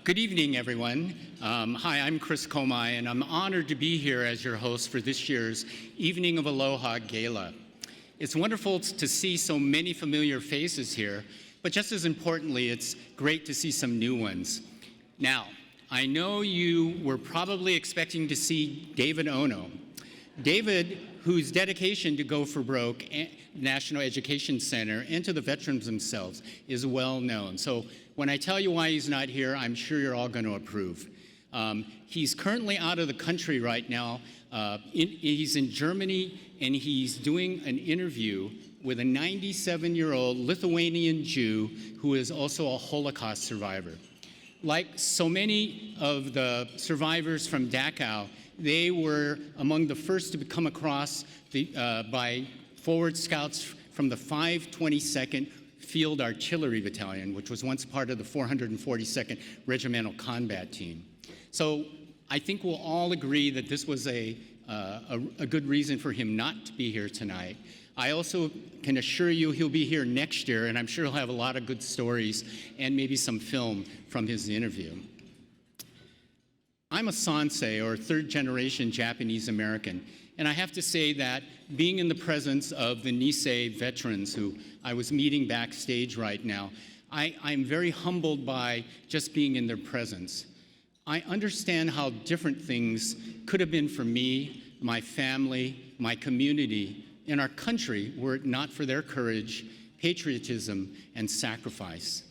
Good evening, everyone. Hi, I'm Chris Komai, and I'm honored to be here as your host for this year's Evening of Aloha Gala. It's wonderful to see so many familiar faces here, but just as importantly, it's great to see some new ones. Now, I know you were probably expecting to see David Ono. David, whose dedication to Go for Broke National Education Center and to the veterans themselves is well known. So when I tell you why he's not here, I'm sure you're all going to approve. He's currently out of the country right now. He's in Germany, and he's doing an interview with a 97-year-old Lithuanian Jew who is also a Holocaust survivor. Like so many of the survivors from Dachau, they were among the first to come across by forward scouts from the 522nd Field Artillery Battalion, which was once part of the 442nd Regimental Combat Team. So I think we'll all agree that this was a good reason for him not to be here tonight. I also can assure you he'll be here next year, and I'm sure he'll have a lot of good stories and maybe some film from his interview. I'm a Sansei, or third-generation Japanese American, and I have to say that being in the presence of the Nisei veterans who I was meeting backstage right now, I'm very humbled by just being in their presence. I understand how different things could have been for me, my family, my community, and our country were it not for their courage, patriotism, and sacrifice.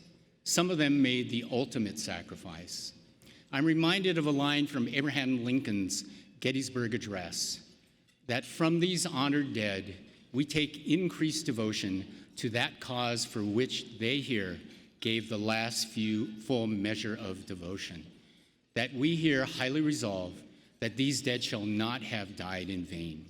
Some of them made the ultimate sacrifice. I'm reminded of a line from Abraham Lincoln's Gettysburg Address, that from these honored dead, we take increased devotion to that cause for which they here gave the last full measure of devotion. That we here highly resolve that these dead shall not have died in vain.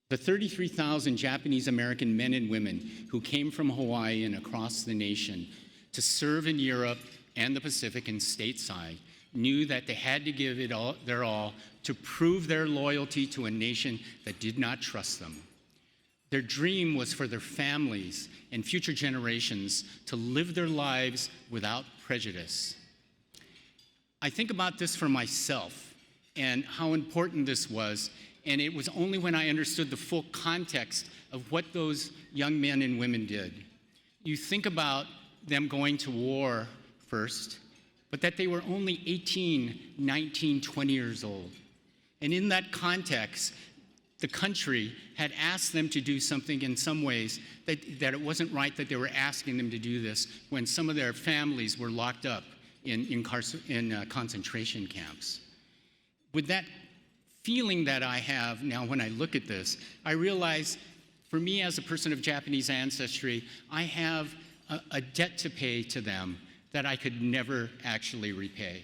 The 33,000 Japanese American men and women who came from Hawaii and across the nation to serve in Europe and the Pacific and stateside knew that they had to give it their all to prove their loyalty to a nation that did not trust them. Their dream was for their families and future generations to live their lives without prejudice. I think about this for myself and how important this was, and it was only when I understood the full context of what those young men and women did. You think about them going to war first, but that they were only 18, 19, 20 years old. And in that context, the country had asked them to do something in some ways that it wasn't right that they were asking them to do this when some of their families were locked up in concentration camps. With that feeling that I have now when I look at this, I realize for me as a person of Japanese ancestry, I have a debt to pay to them that I could never actually repay.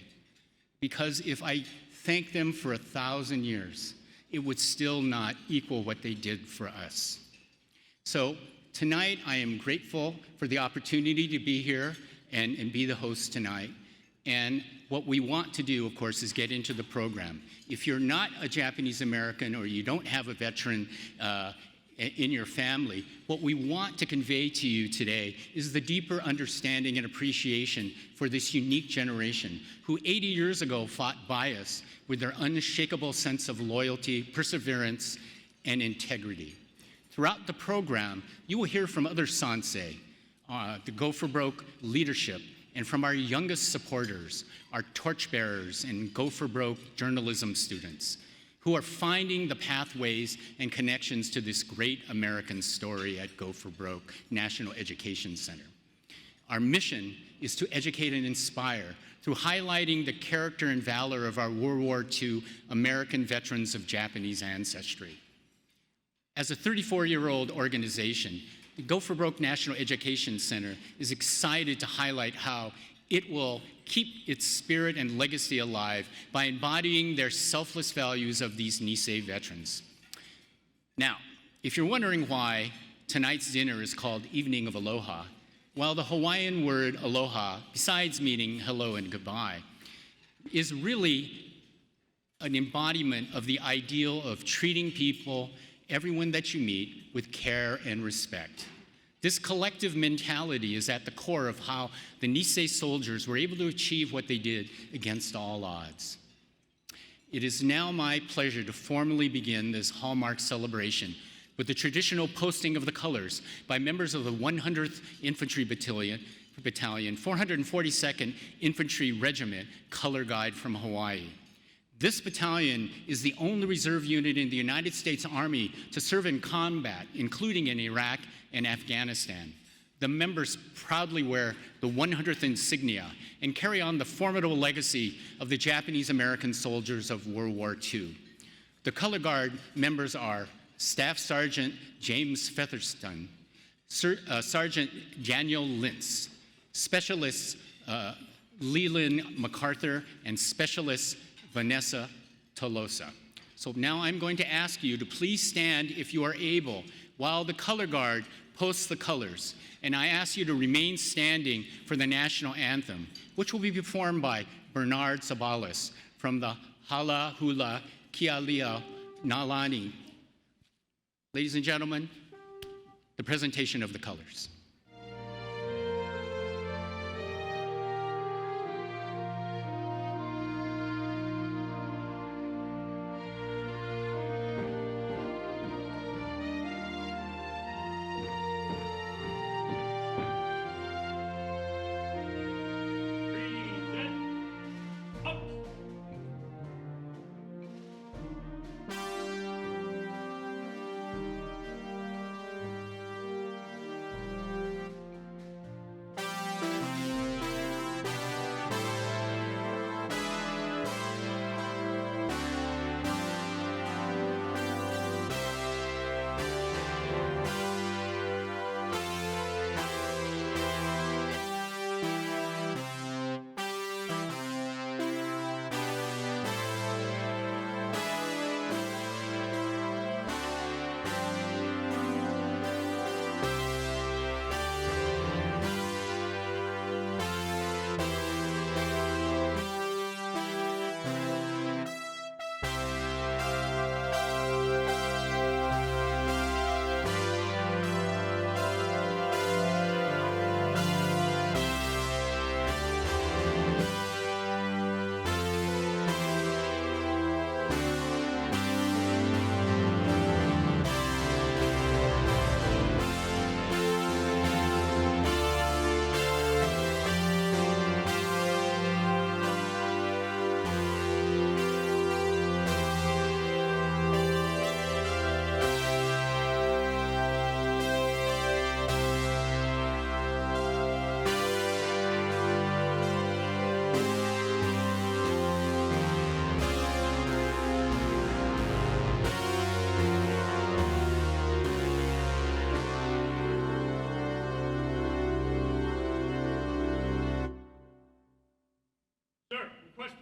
Because if I thank them for 1,000 years, it would still not equal what they did for us. So tonight, I am grateful for the opportunity to be here and be the host tonight. And what we want to do, of course, is get into the program. If you're not a Japanese American or you don't have a veteran in your family, what we want to convey to you today is the deeper understanding and appreciation for this unique generation who 80 years ago fought bias with their unshakable sense of loyalty, perseverance, and integrity. Throughout the program, you will hear from other Sansei, the Go for Broke leadership, and from our youngest supporters, our Torchbearers and Go for Broke journalism students, who are finding the pathways and connections to this great American story at Go for Broke National Education Center. Our mission is to educate and inspire through highlighting the character and valor of our World War II American veterans of Japanese ancestry. As a 34-year-old organization, the Go for Broke National Education Center is excited to highlight how it will keep its spirit and legacy alive by embodying their selfless values of these Nisei veterans. Now, if you're wondering why tonight's dinner is called Evening of Aloha, well, the Hawaiian word aloha, besides meaning hello and goodbye, is really an embodiment of the ideal of treating people, everyone that you meet, with care and respect. This collective mentality is at the core of how the Nisei soldiers were able to achieve what they did against all odds. It is now my pleasure to formally begin this hallmark celebration with the traditional posting of the colors by members of the 100th Infantry Battalion, 442nd Infantry Regiment, Color Guide from Hawaii. This battalion is the only reserve unit in the United States Army to serve in combat, including in Iraq and Afghanistan. The members proudly wear the 100th insignia and carry on the formidable legacy of the Japanese-American soldiers of World War II. The Color Guard members are Staff Sergeant James Featherston, Sergeant Daniel Lintz, Specialists Leland MacArthur, and Specialist Vanessa Tolosa. So now I'm going to ask you to please stand if you are able while the Color Guard posts the colors. And I ask you to remain standing for the national anthem, which will be performed by Bernard Sabalas from the Hala Hula Kialia Nalani. Ladies and gentlemen, the presentation of the colors.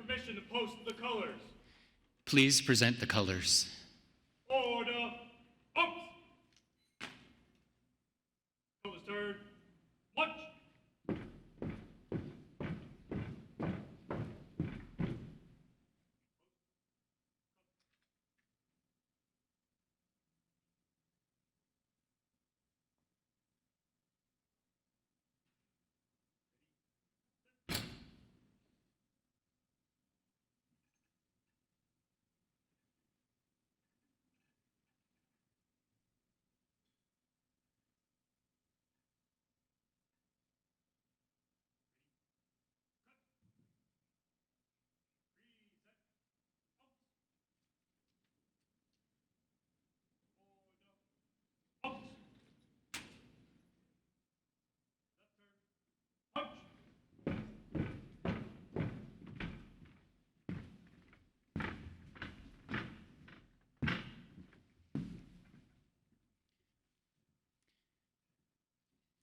Permission to post the colors. Please present the colors. Order. Up. Colors turn. March.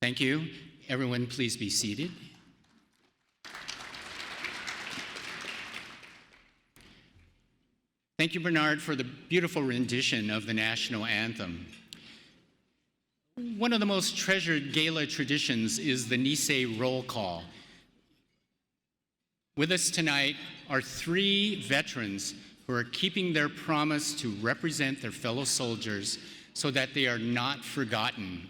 Thank you. Everyone, please be seated. Thank you, Bernard, for the beautiful rendition of the national anthem. One of the most treasured gala traditions is the Nisei roll call. With us tonight are 3 veterans who are keeping their promise to represent their fellow soldiers so that they are not forgotten.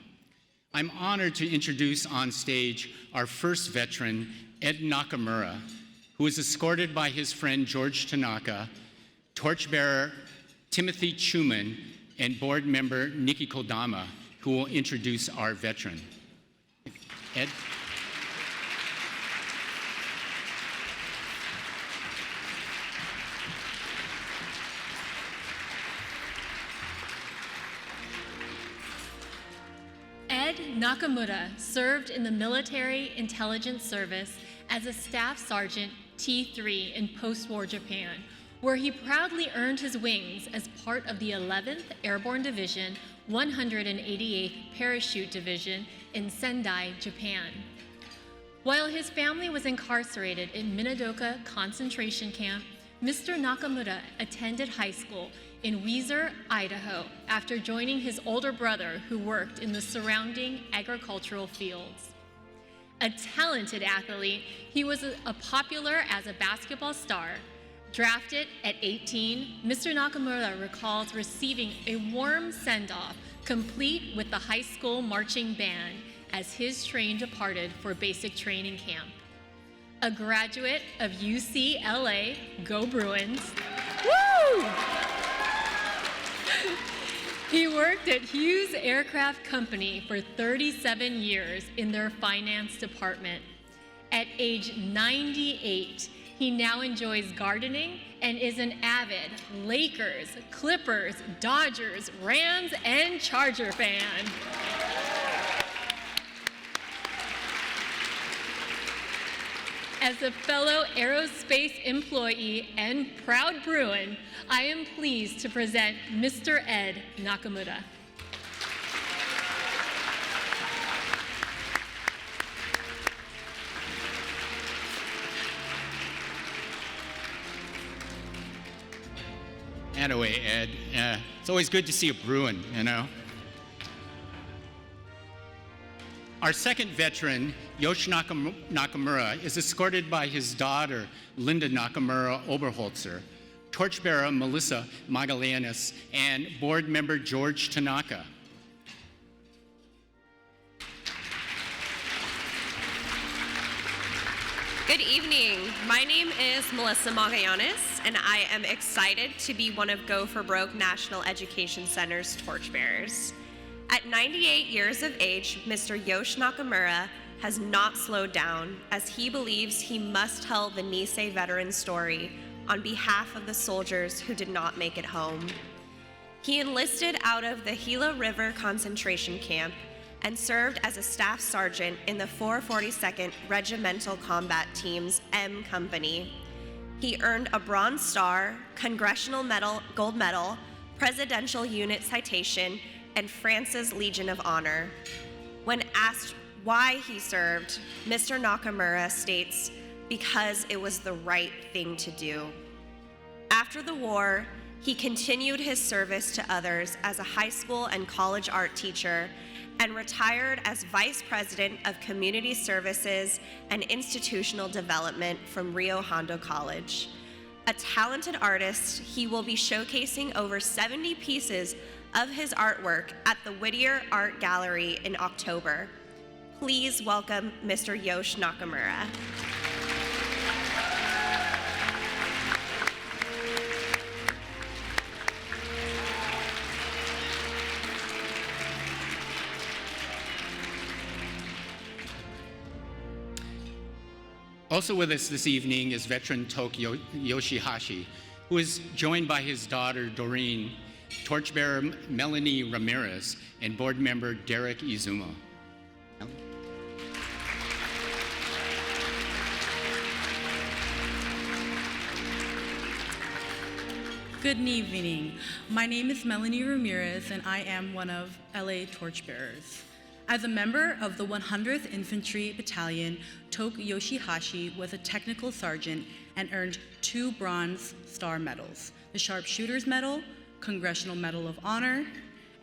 I'm honored to introduce on stage our first veteran, Ed Nakamura, who is escorted by his friend George Tanaka, Torchbearer Timothy Chuman, and board member Nikki Kodama, who will introduce our veteran. Ed? Ed Nakamura served in the Military Intelligence Service as a Staff Sergeant T3 in post-war Japan, where he proudly earned his wings as part of the 11th Airborne Division, 188th Parachute Division in Sendai, Japan. While his family was incarcerated in Minidoka concentration camp, Mr. Nakamura attended high school in Weiser, Idaho, after joining his older brother who worked in the surrounding agricultural fields. A talented athlete, he was popular as a basketball star. Drafted at 18, Mr. Nakamura recalls receiving a warm send-off, complete with the high school marching band, as his train departed for basic training camp. A graduate of UCLA, go Bruins. Woo! He worked at Hughes Aircraft Company for 37 years in their finance department. At age 98, he now enjoys gardening and is an avid Lakers, Clippers, Dodgers, Rams, and Charger fan. As a fellow aerospace employee and proud Bruin, I am pleased to present Mr. Ed Nakamura. Attaway, Ed. It's always good to see a Bruin, you know. Our second veteran, Yoshi Nakamura, is escorted by his daughter, Linda Nakamura Oberholzer, Torchbearer Melissa Magallanes, and board member George Tanaka. Good evening. My name is Melissa Magallanes, and I am excited to be one of Go for Broke National Education Center's torchbearers. At 98 years of age, Mr. Yoshi Nakamura has not slowed down, as he believes he must tell the Nisei veteran story on behalf of the soldiers who did not make it home. He enlisted out of the Gila River concentration camp and served as a staff sergeant in the 442nd Regimental Combat Team's M Company. He earned a Bronze Star, Congressional Medal, Gold Medal, Presidential Unit Citation, and France's Legion of Honor. When asked why he served, Mr. Nakamura states, "Because it was the right thing to do." After the war, he continued his service to others as a high school and college art teacher and retired as Vice President of Community Services and Institutional Development from Rio Hondo College. A talented artist, he will be showcasing over 70 pieces of his artwork at the Whittier Art Gallery in October. Please welcome Mr. Yoshi Nakamura. Also with us this evening is veteran Tokyo Yoshihashi, who is joined by his daughter Doreen, Torchbearer Melanie Ramirez, and board member Derek Izumo. Good evening. My name is Melanie Ramirez, and I am one of LA Torchbearers. As a member of the 100th Infantry Battalion, Tok Yoshihashi was a technical sergeant and earned 2 Bronze Star medals, the Sharpshooter's Medal, Congressional Medal of Honor,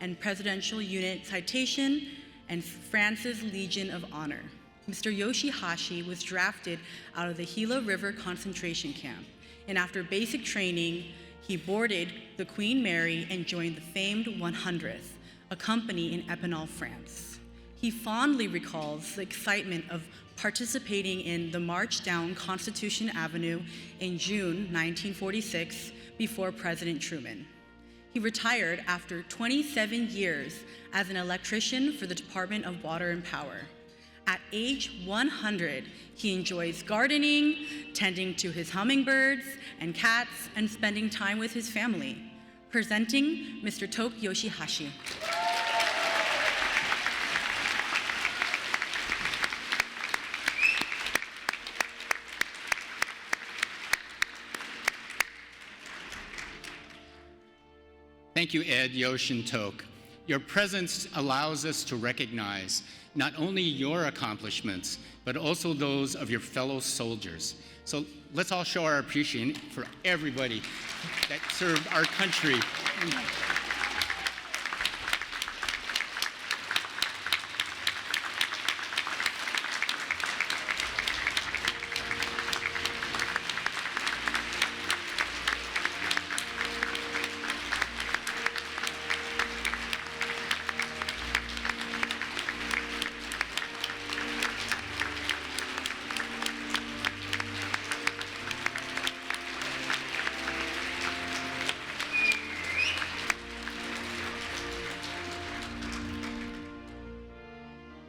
and Presidential Unit Citation, and France's Legion of Honor. Mr. Yoshihashi was drafted out of the Gila River concentration camp, and after basic training, he boarded the Queen Mary and joined the famed 100th, a company in Epinal, France. He fondly recalls the excitement of participating in the March Down Constitution Avenue in June 1946 before President Truman. He retired after 27 years as an electrician for the Department of Water and Power. At age 100, he enjoys gardening, tending to his hummingbirds and cats, and spending time with his family. Presenting Mr. Toke Yoshihashi. Thank you, Ed, Yosh, and Toke. Your presence allows us to recognize not only your accomplishments, but also those of your fellow soldiers. So let's all show our appreciation for everybody that served our country.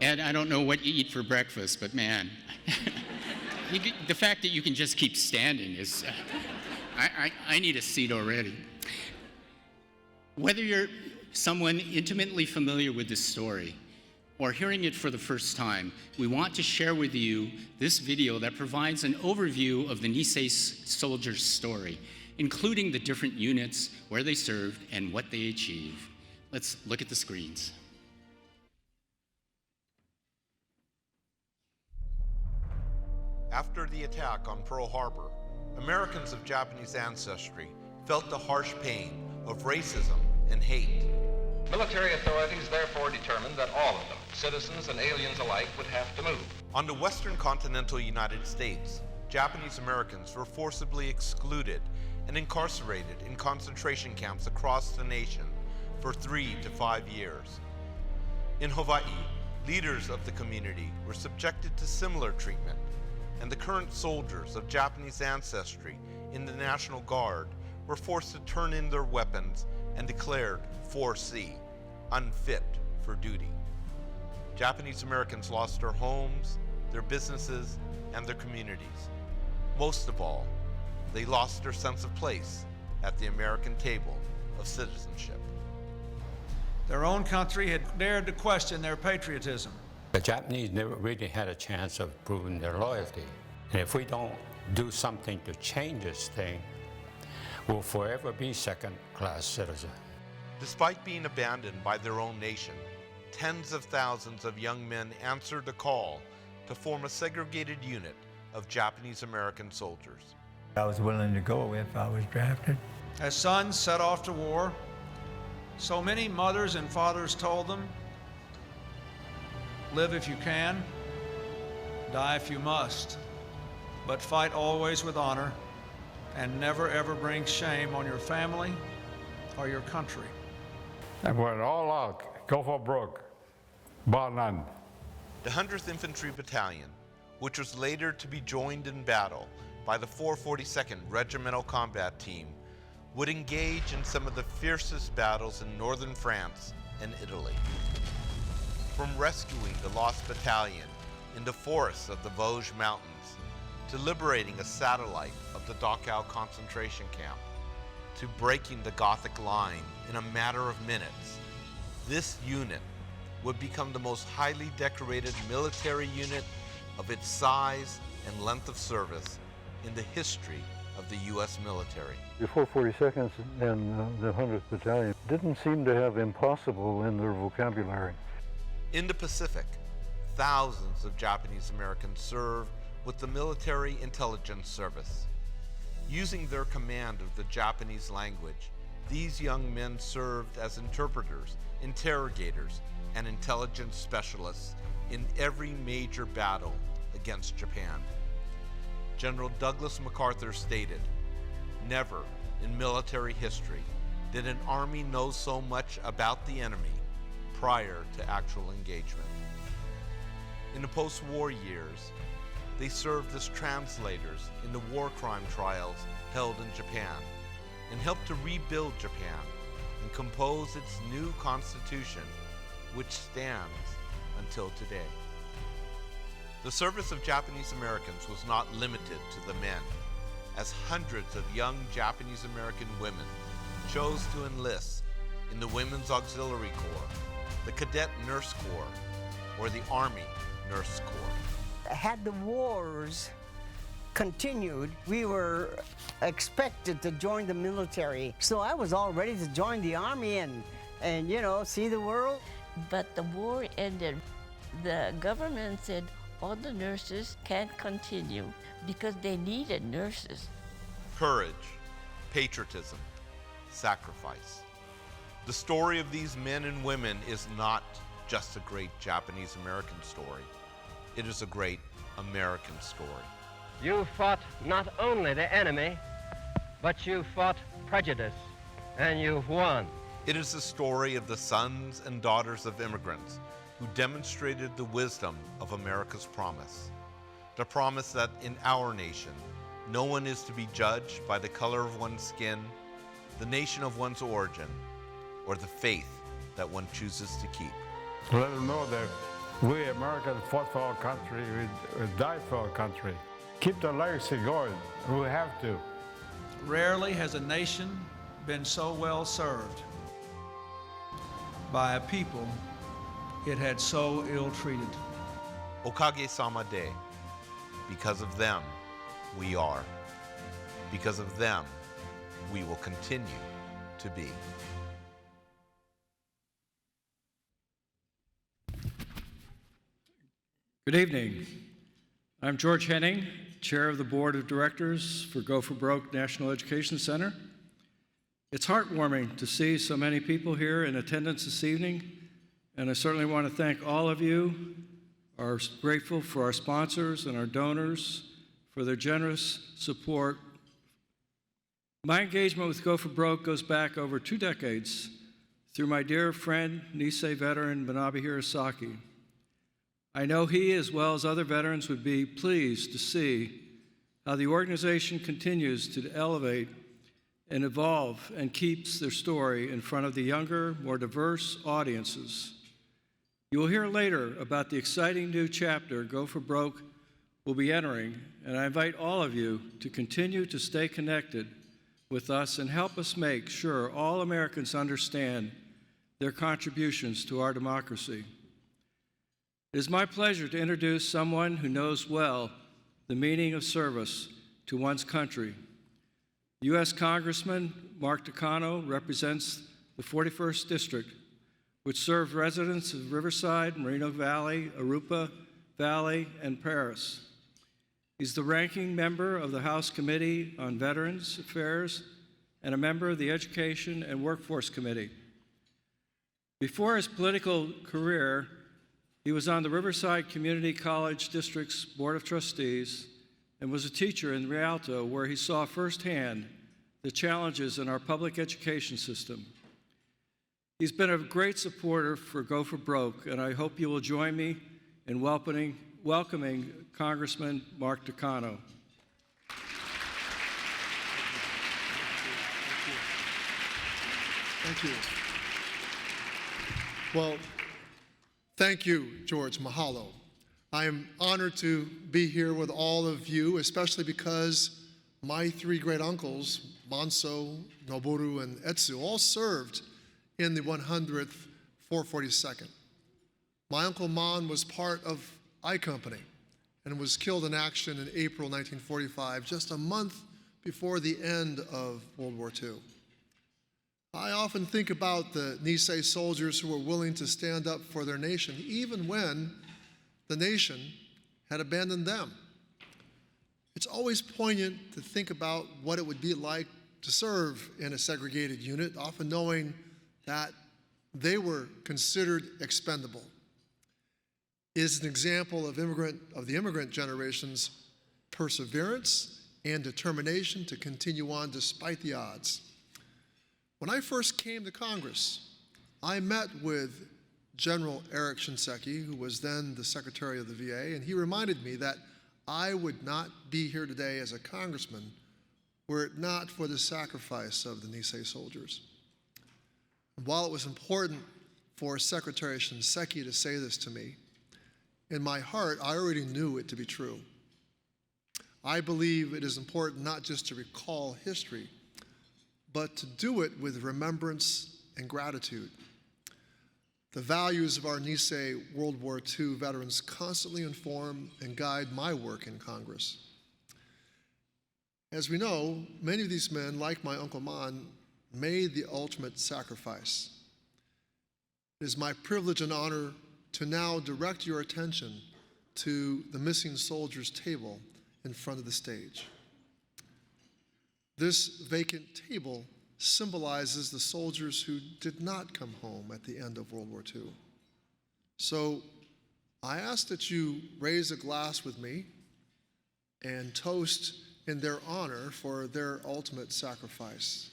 Ed, I don't know what you eat for breakfast, but man, the fact that you can just keep standing is, I need a seat already. Whether you're someone intimately familiar with this story or hearing it for the first time, we want to share with you this video that provides an overview of the Nisei soldiers' story, including the different units, where they served, and what they achieved. Let's look at the screens. After the attack on Pearl Harbor, Americans of Japanese ancestry felt the harsh pain of racism and hate. Military authorities therefore determined that all of them, citizens and aliens alike, would have to move. On the western continental United States, Japanese Americans were forcibly excluded and incarcerated in concentration camps across the nation for 3 to 5 years. In Hawaii, leaders of the community were subjected to similar treatment, and the current soldiers of Japanese ancestry in the National Guard were forced to turn in their weapons and declared 4C, unfit for duty. Japanese Americans lost their homes, their businesses, and their communities. Most of all, they lost their sense of place at the American table of citizenship. Their own country had dared to question their patriotism. The Japanese never really had a chance of proving their loyalty. And if we don't do something to change this thing, we'll forever be second-class citizens. Despite being abandoned by their own nation, tens of thousands of young men answered the call to form a segregated unit of Japanese American soldiers. I was willing to go if I was drafted. As sons set off to war, so many mothers and fathers told them, live if you can, die if you must, but fight always with honor and never ever bring shame on your family or your country. And went all out, go for broke, bar none. The 100th Infantry Battalion, which was later to be joined in battle by the 442nd Regimental Combat Team, would engage in some of the fiercest battles in northern France and Italy. From rescuing the lost battalion in the forests of the Vosges Mountains to liberating a satellite of the Dachau concentration camp to breaking the Gothic line in a matter of minutes, this unit would become the most highly decorated military unit of its size and length of service in the history of the U.S. military. The 442nd and the 100th Battalion didn't seem to have impossible in their vocabulary. In the Pacific, thousands of Japanese Americans served with the Military Intelligence Service. Using their command of the Japanese language, these young men served as interpreters, interrogators, and intelligence specialists in every major battle against Japan. General Douglas MacArthur stated, "Never in military history did an army know so much about the enemy prior to actual engagement." In the post-war years, they served as translators in the war crime trials held in Japan and helped to rebuild Japan and compose its new constitution, which stands until today. The service of Japanese Americans was not limited to the men, as hundreds of young Japanese American women chose to enlist in the Women's Auxiliary Corps, the Cadet Nurse Corps, or the Army Nurse Corps. Had the wars continued, we were expected to join the military. So I was all ready to join the Army and you know, see the world. But the war ended. The government said all the nurses can't continue because they needed nurses. Courage, patriotism, sacrifice. The story of these men and women is not just a great Japanese American story. It is a great American story. You fought not only the enemy, but you fought prejudice, and you've won. It is the story of the sons and daughters of immigrants who demonstrated the wisdom of America's promise. The promise that in our nation, no one is to be judged by the color of one's skin, the nation of one's origin, or the faith that one chooses to keep. Let them know that we Americans fought for our country, we died for our country. Keep the legacy going. We have to. Rarely has a nation been so well served by a people it had so ill-treated. Okage-sama de. Because of them, we are. Because of them, we will continue to be. Good evening. I'm George Henning, Chair of the Board of Directors for Go for Broke National Education Center. It's heartwarming to see so many people here in attendance this evening, and I certainly want to thank all of you. Are grateful for our sponsors and our donors for their generous support. My engagement with Go for Broke goes back over 2 decades through my dear friend, Nisei veteran Manabe Hirosaki. I know he, as well as other veterans, would be pleased to see how the organization continues to elevate and evolve and keeps their story in front of the younger, more diverse audiences. You will hear later about the exciting new chapter Go for Broke will be entering, and I invite all of you to continue to stay connected with us and help us make sure all Americans understand their contributions to our democracy. It is my pleasure to introduce someone who knows well the meaning of service to one's country. U.S. Congressman Mark Takano represents the 41st District, which serves residents of Riverside, Moreno Valley, Arupa Valley, and Paris. He's the ranking member of the House Committee on Veterans Affairs and a member of the Education and Workforce Committee. Before his political career, he was on the Riverside Community College District's Board of Trustees and was a teacher in Rialto, where he saw firsthand the challenges in our public education system. He's been a great supporter for Go for Broke, and I hope you will join me in welcoming Congressman Mark Takano. Thank you. Well, thank you, George. Mahalo. I am honored to be here with all of you, especially because my 3 great uncles, Manso, Noboru, and Etsu, all served in the 100th 442nd. My Uncle Man was part of I Company and was killed in action in April 1945, just a month before the end of World War II. I often think about the Nisei soldiers who were willing to stand up for their nation, even when the nation had abandoned them. It's always poignant to think about what it would be like to serve in a segregated unit, often knowing that they were considered expendable. It is an example of the immigrant generation's perseverance and determination to continue on despite the odds. When I first came to Congress, I met with General Eric Shinseki, who was then the Secretary of the VA, and he reminded me that I would not be here today as a congressman were it not for the sacrifice of the Nisei soldiers. And while it was important for Secretary Shinseki to say this to me, in my heart, I already knew it to be true. I believe it is important not just to recall history, but to do it with remembrance and gratitude. The values of our Nisei World War II veterans constantly inform and guide my work in Congress. As we know, many of these men, like my Uncle Mon, made the ultimate sacrifice. It is my privilege and honor to now direct your attention to the missing soldiers' table in front of the stage. This vacant table symbolizes the soldiers who did not come home at the end of World War II. So I ask that you raise a glass with me and toast in their honor for their ultimate sacrifice.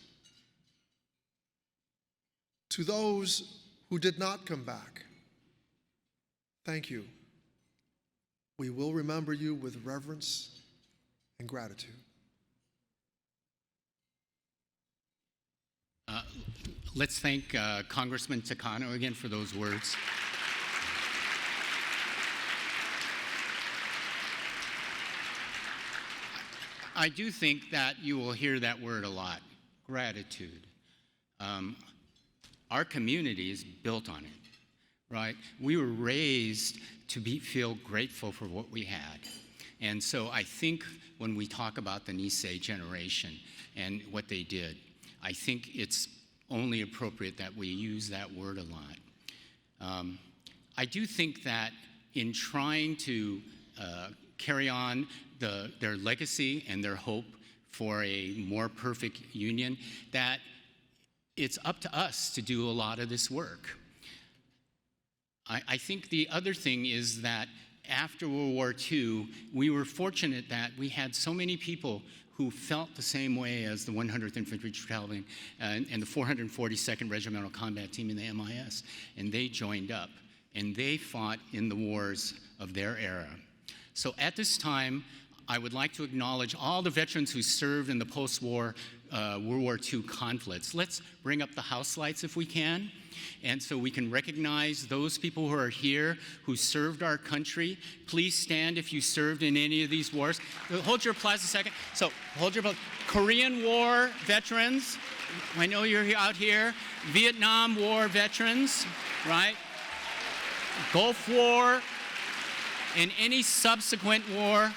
To those who did not come back, thank you. We will remember you with reverence and gratitude. Let's thank Congressman Takano again for those words. I do think that you will hear that word a lot, gratitude. Our community is built on it, right? We were raised to feel grateful for what we had. And so I think when we talk about the Nisei generation and what they did, I think it's only appropriate that we use that word a lot. I do think that in trying to carry on their legacy and their hope for a more perfect union, that it's up to us to do a lot of this work. I think the other thing is that after World War II, we were fortunate that we had so many people who felt the same way as the 100th Infantry Battalion and the 442nd Regimental Combat Team in the MIS. And they joined up, and they fought in the wars of their era. So at this time, I would like to acknowledge all the veterans who served in the post-war World War II conflicts. Let's bring up the house lights if we can. And so we can recognize those people who are here who served our country. Please stand if you served in any of these wars. Hold your applause a second. So hold your applause. Korean War veterans. I know you're out here. Vietnam War veterans, right? Gulf War and any subsequent war.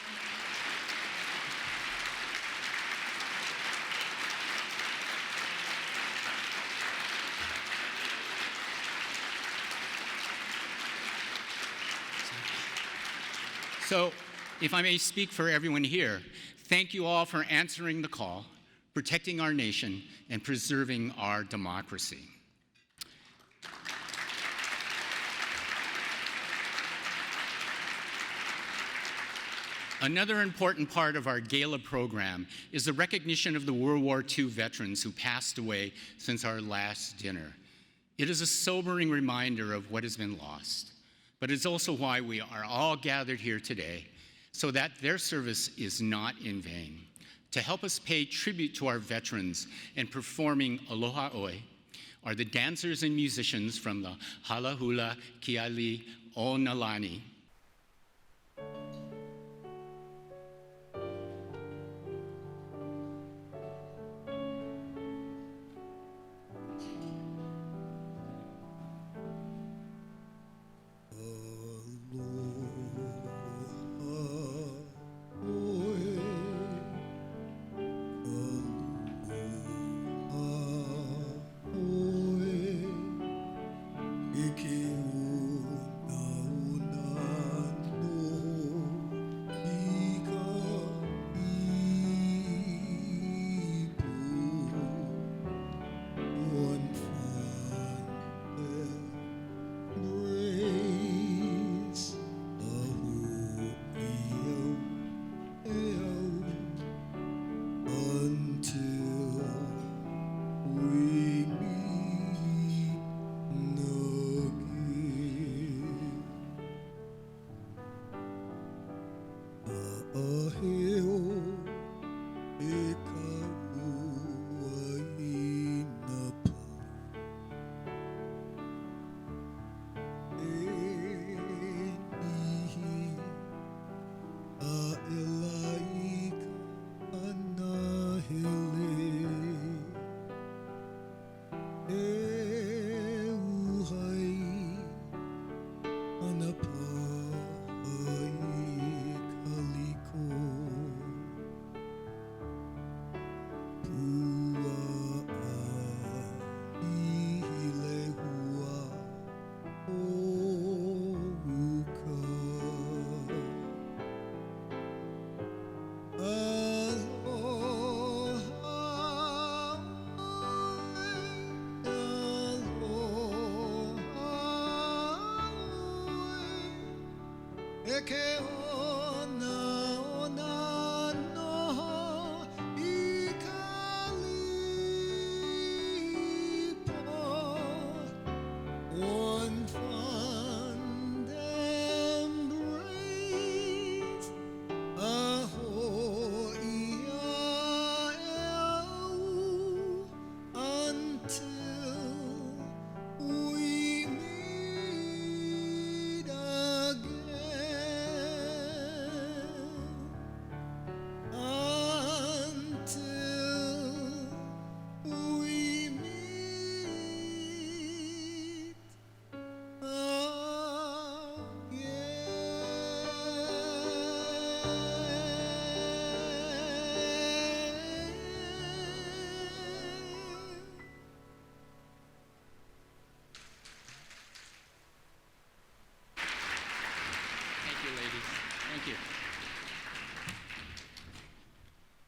So, if I may speak for everyone here, thank you all for answering the call, protecting our nation, and preserving our democracy. Another important part of our gala program is the recognition of the World War II veterans who passed away since our last dinner. It is a sobering reminder of what has been lost. But it's also why we are all gathered here today, so that their service is not in vain. To help us pay tribute to our veterans and performing Aloha Oi are the dancers and musicians from the Hala Hula Kiali O Nalani. Iki una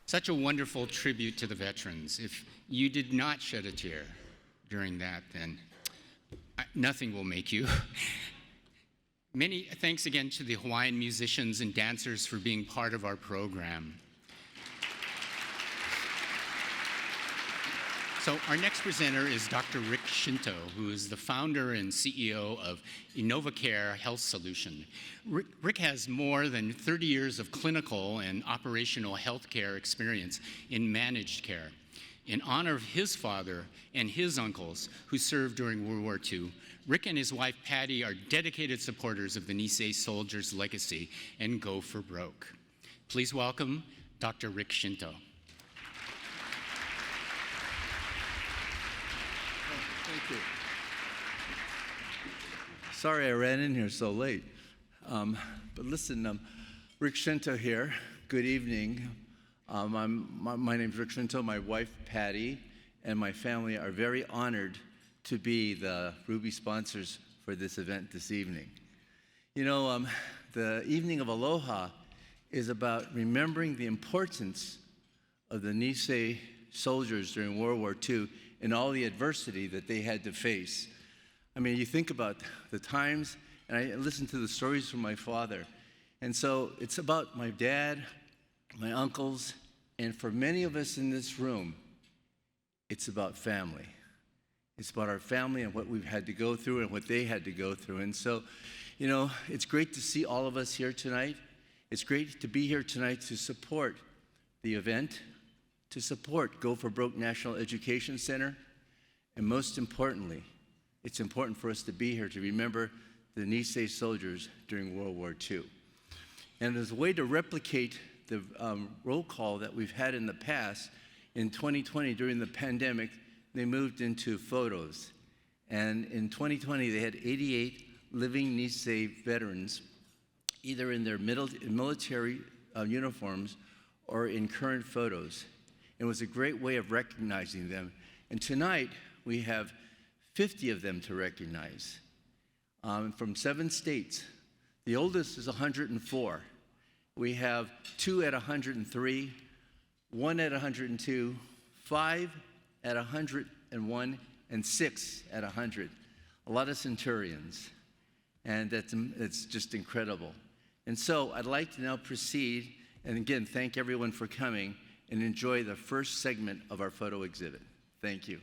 Such a wonderful tribute to the veterans. If you did not shed a tear during that, then nothing will make you. Many thanks again to the Hawaiian musicians and dancers for being part of our program. So our next presenter is Dr. Rick Shinto, who is the founder and CEO of InnovaCare Health Solution. Rick has more than 30 years of clinical and operational healthcare experience in managed care. In honor of his father and his uncles who served during World War II, Rick and his wife Patty are dedicated supporters of the Nisei soldiers' legacy and Go for Broke. Please welcome Dr. Rick Shinto. Thank you. Sorry I ran in here so late. But listen, Rick Shinto here. Good evening. My name's Rick Shinto. My wife, Patty, and my family are very honored to be the Ruby sponsors for this event this evening. You know, the Evening of Aloha is about remembering the importance of the Nisei soldiers during World War II and all the adversity that they had to face. I mean, you think about the times, and I listen to the stories from my father. And so it's about my dad, my uncles, and for many of us in this room, it's about family. It's about our family and what we've had to go through and what they had to go through. And so, you know, it's great to see all of us here tonight. It's great to be here tonight to support the event, to support Go for Broke National Education Center, and most importantly, it's important for us to be here to remember the Nisei soldiers during World War II. And as a way to replicate the roll call that we've had in the past, in 2020 during the pandemic, they moved into photos. And in 2020, they had 88 living Nisei veterans, either in their military uniforms or in current photos. It was a great way of recognizing them. And tonight, we have 50 of them to recognize from 7 states. The oldest is 104. We have 2 at 103, 1 at 102, 5 at 101, and 6 at 100. A lot of centurions. And it's just incredible. And so I'd like to now proceed, and again, thank everyone for coming, and enjoy the first segment of our photo exhibit. Thank you.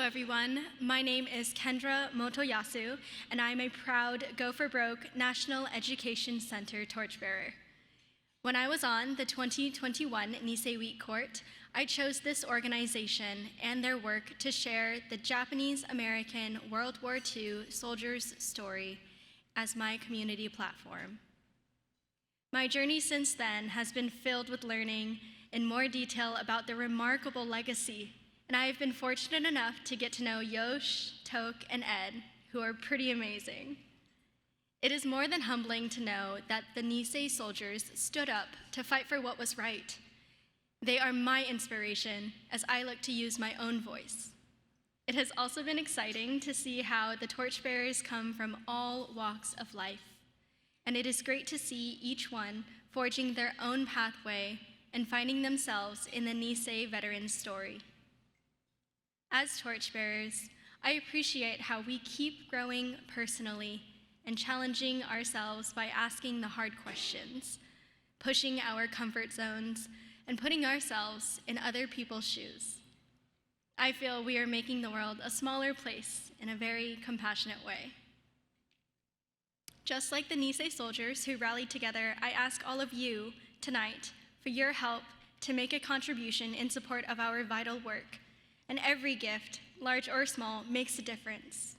everyone. My name is Kendra Motoyasu, and I'm a proud Go for Broke National Education Center Torchbearer. When I was on the 2021 Nisei Week Court, I chose this organization and their work to share the Japanese-American World War II soldiers' story as my community platform. My journey since then has been filled with learning in more detail about the remarkable legacy, and I have been fortunate enough to get to know Yosh, Tok, and Ed, who are pretty amazing. It is more than humbling to know that the Nisei soldiers stood up to fight for what was right. They are my inspiration as I look to use my own voice. It has also been exciting to see how the torchbearers come from all walks of life, and it is great to see each one forging their own pathway and finding themselves in the Nisei veteran story. As torchbearers, I appreciate how we keep growing personally and challenging ourselves by asking the hard questions, pushing our comfort zones, and putting ourselves in other people's shoes. I feel we are making the world a smaller place in a very compassionate way. Just like the Nisei soldiers who rallied together, I ask all of you tonight for your help to make a contribution in support of our vital work. And every gift, large or small, makes a difference.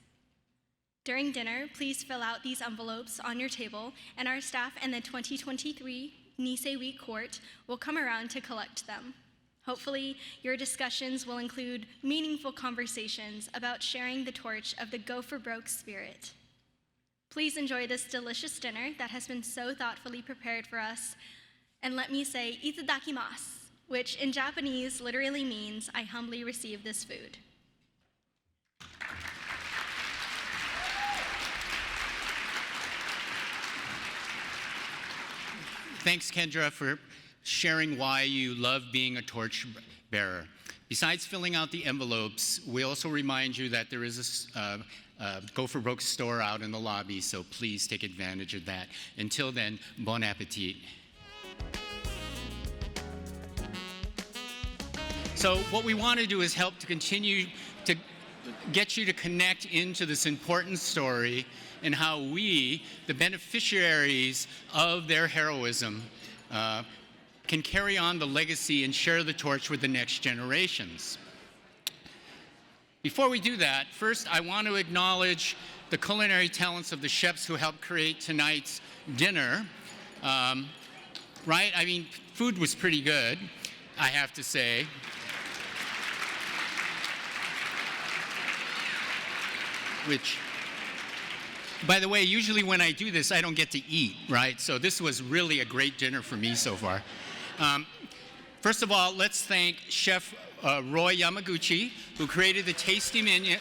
During dinner, please fill out these envelopes on your table, and our staff and the 2023 Nisei Week Court will come around to collect them. Hopefully, your discussions will include meaningful conversations about sharing the torch of the Go for Broke spirit. Please enjoy this delicious dinner that has been so thoughtfully prepared for us, and let me say itadakimasu, which in Japanese literally means I humbly receive this food. Thanks, Kendra, for sharing why you love being a torch bearer. Besides filling out the envelopes, we also remind you that there is a Go for Broke store out in the lobby, so please take advantage of that. Until then, bon appetit. So what we want to do is help to continue to get you to connect into this important story and how we, the beneficiaries of their heroism, can carry on the legacy and share the torch with the next generations. Before we do that, first I want to acknowledge the culinary talents of the chefs who helped create tonight's dinner. Right? I mean, food was pretty good, I have to say. Which, by the way, usually when I do this, I don't get to eat, right? So this was really a great dinner for me so far. First of all, let's thank Chef Roy Yamaguchi, who created the tasty menu.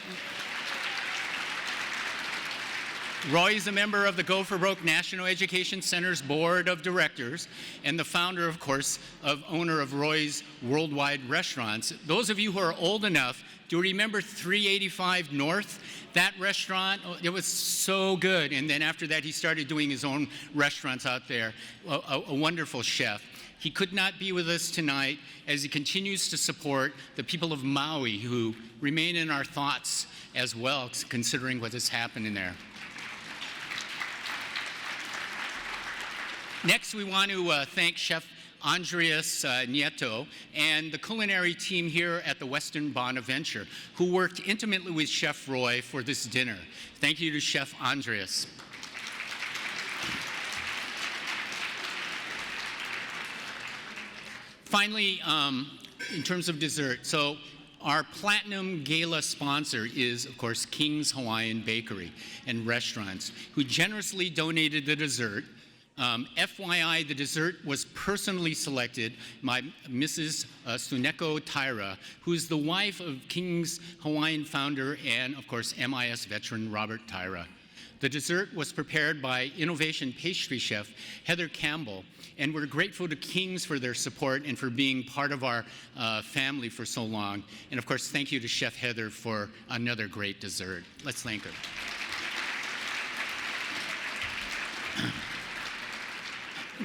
Roy is a member of the Go for Broke National Education Center's Board of Directors and the founder, of course, owner of Roy's Worldwide Restaurants. Those of you who are old enough, do you remember 385 North? That restaurant, it was so good. And then after that, he started doing his own restaurants out there. A wonderful chef. He could not be with us tonight as he continues to support the people of Maui who remain in our thoughts as well, considering what has happened in there. Next, we want to thank Chef Andreas Nieto and the culinary team here at the Westin Bonaventure, who worked intimately with Chef Roy for this dinner. Thank you to Chef Andreas. Finally, in terms of dessert, so our Platinum Gala sponsor is, of course, King's Hawaiian Bakery and Restaurants, who generously donated the dessert. FYI, the dessert was personally selected by Mrs. Suneko Taira, who's the wife of King's Hawaiian founder and, of course, MIS veteran Robert Taira. The dessert was prepared by innovation pastry chef Heather Campbell, and we're grateful to King's for their support and for being part of our family for so long. And of course, thank you to Chef Heather for another great dessert. Let's thank her.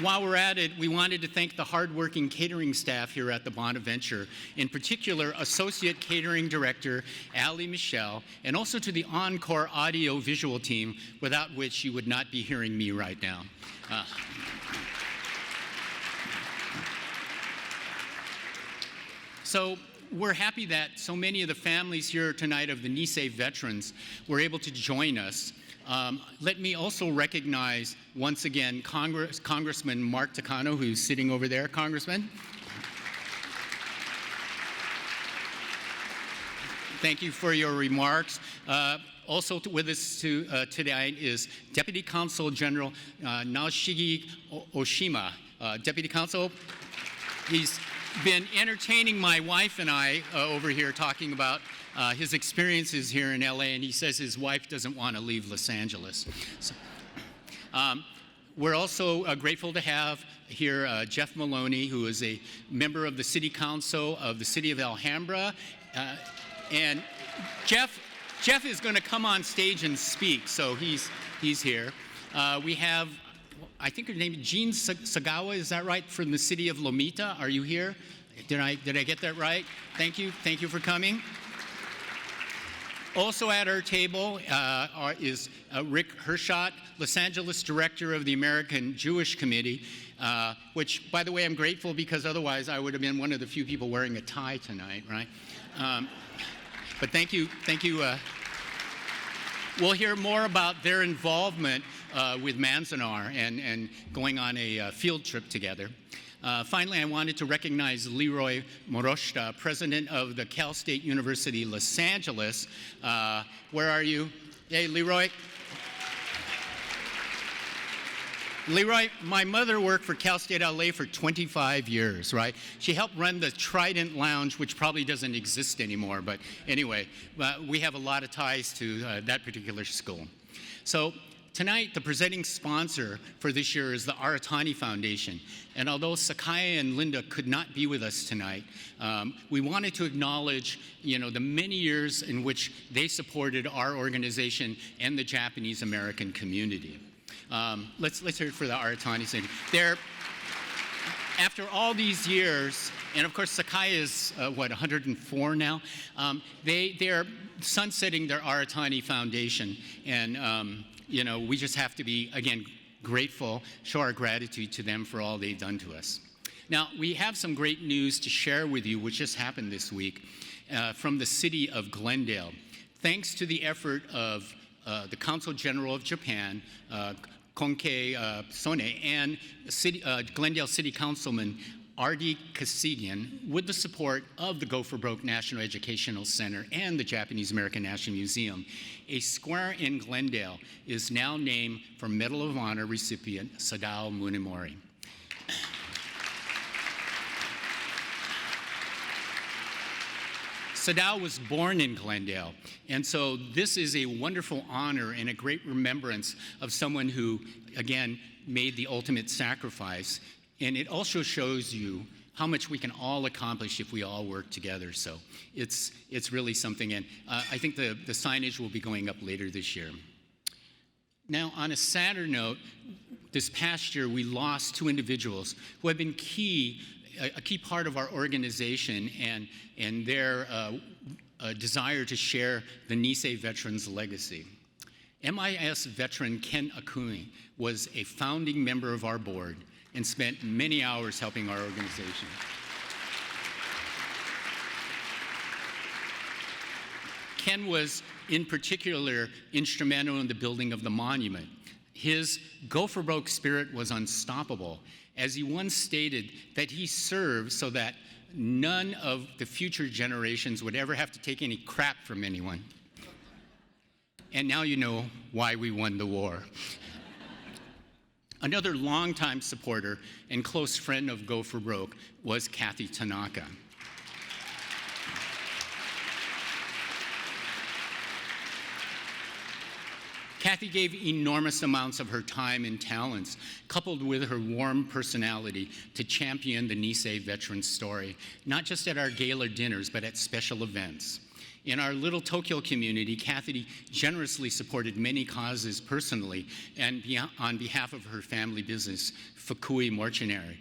while we're at it, we wanted to thank the hardworking catering staff here at the Bonaventure, in particular Associate Catering Director Ali Michelle, and also to the Encore audio visual team, without which you would not be hearing me right now. So we're happy that so many of the families here tonight of the Nisei veterans were able to join us. Let me also recognize once again Congressman Mark Takano, who's sitting over there. Congressman. Thank you for your remarks. Also with us today is Deputy Consul General Naoshige Oshima. Deputy Consul, he's been entertaining my wife and I over here talking about his experiences here in LA, and he says his wife doesn't want to leave Los Angeles. So, we're also grateful to have here Jeff Maloney, who is a member of the City Council of the City of Alhambra. And Jeff is going to come on stage and speak, so he's here. We have, I think her name is Jean Sagawa, is that right, from the city of Lomita? Are you here? Did I get that right? Thank you for coming. Also at our table is Rick Hershot, Los Angeles Director of the American Jewish Committee, which, by the way, I'm grateful because otherwise I would have been one of the few people wearing a tie tonight, right? But thank you. We'll hear more about their involvement with Manzanar and going on a field trip together. Finally, I wanted to recognize Leroy Moroshta, president of the Cal State University, Los Angeles. Where are you? Hey, Leroy. Leroy, my mother worked for Cal State LA for 25 years, right? She helped run the Trident Lounge, which probably doesn't exist anymore, but anyway, we have a lot of ties to that particular school. So tonight, the presenting sponsor for this year is the Aratani Foundation. And although Sakai and Linda could not be with us tonight, we wanted to acknowledge, the many years in which they supported our organization and the Japanese American community. Let's hear it for the Aratani Center. After all these years, and of course Sakai is, 104 now, they're sunsetting their Aratani Foundation, and we just have to be, again, grateful, show our gratitude to them for all they've done to us. Now, we have some great news to share with you, which just happened this week, from the city of Glendale. Thanks to the effort of the Consul General of Japan, Konkei Sone, and Glendale City Councilman Artie Kasigian, with the support of the Go for Broke National Educational Center and the Japanese American National Museum, a square in Glendale is now named for Medal of Honor recipient Sadao Munimori. Sadao was born in Glendale, and so this is a wonderful honor and a great remembrance of someone who, again, made the ultimate sacrifice. And it also shows you how much we can all accomplish if we all work together. So it's really something, and I think the signage will be going up later this year. Now, on a sadder note, this past year we lost two individuals who have been a key part of our organization and their desire to share the Nisei veterans' legacy. MIS veteran Ken Akuni was a founding member of our board and spent many hours helping our organization. Ken was, in particular, instrumental in the building of the monument. His Go for Broke spirit was unstoppable, as he once stated that he served so that none of the future generations would ever have to take any crap from anyone. And now you know why we won the war. Another longtime supporter and close friend of Go for Broke was Kathy Tanaka. Kathy gave enormous amounts of her time and talents, coupled with her warm personality, to champion the Nisei veteran story, not just at our gala dinners, but at special events. In our little Tokyo community, Kathy generously supported many causes personally and on behalf of her family business, Fukui Mortuary.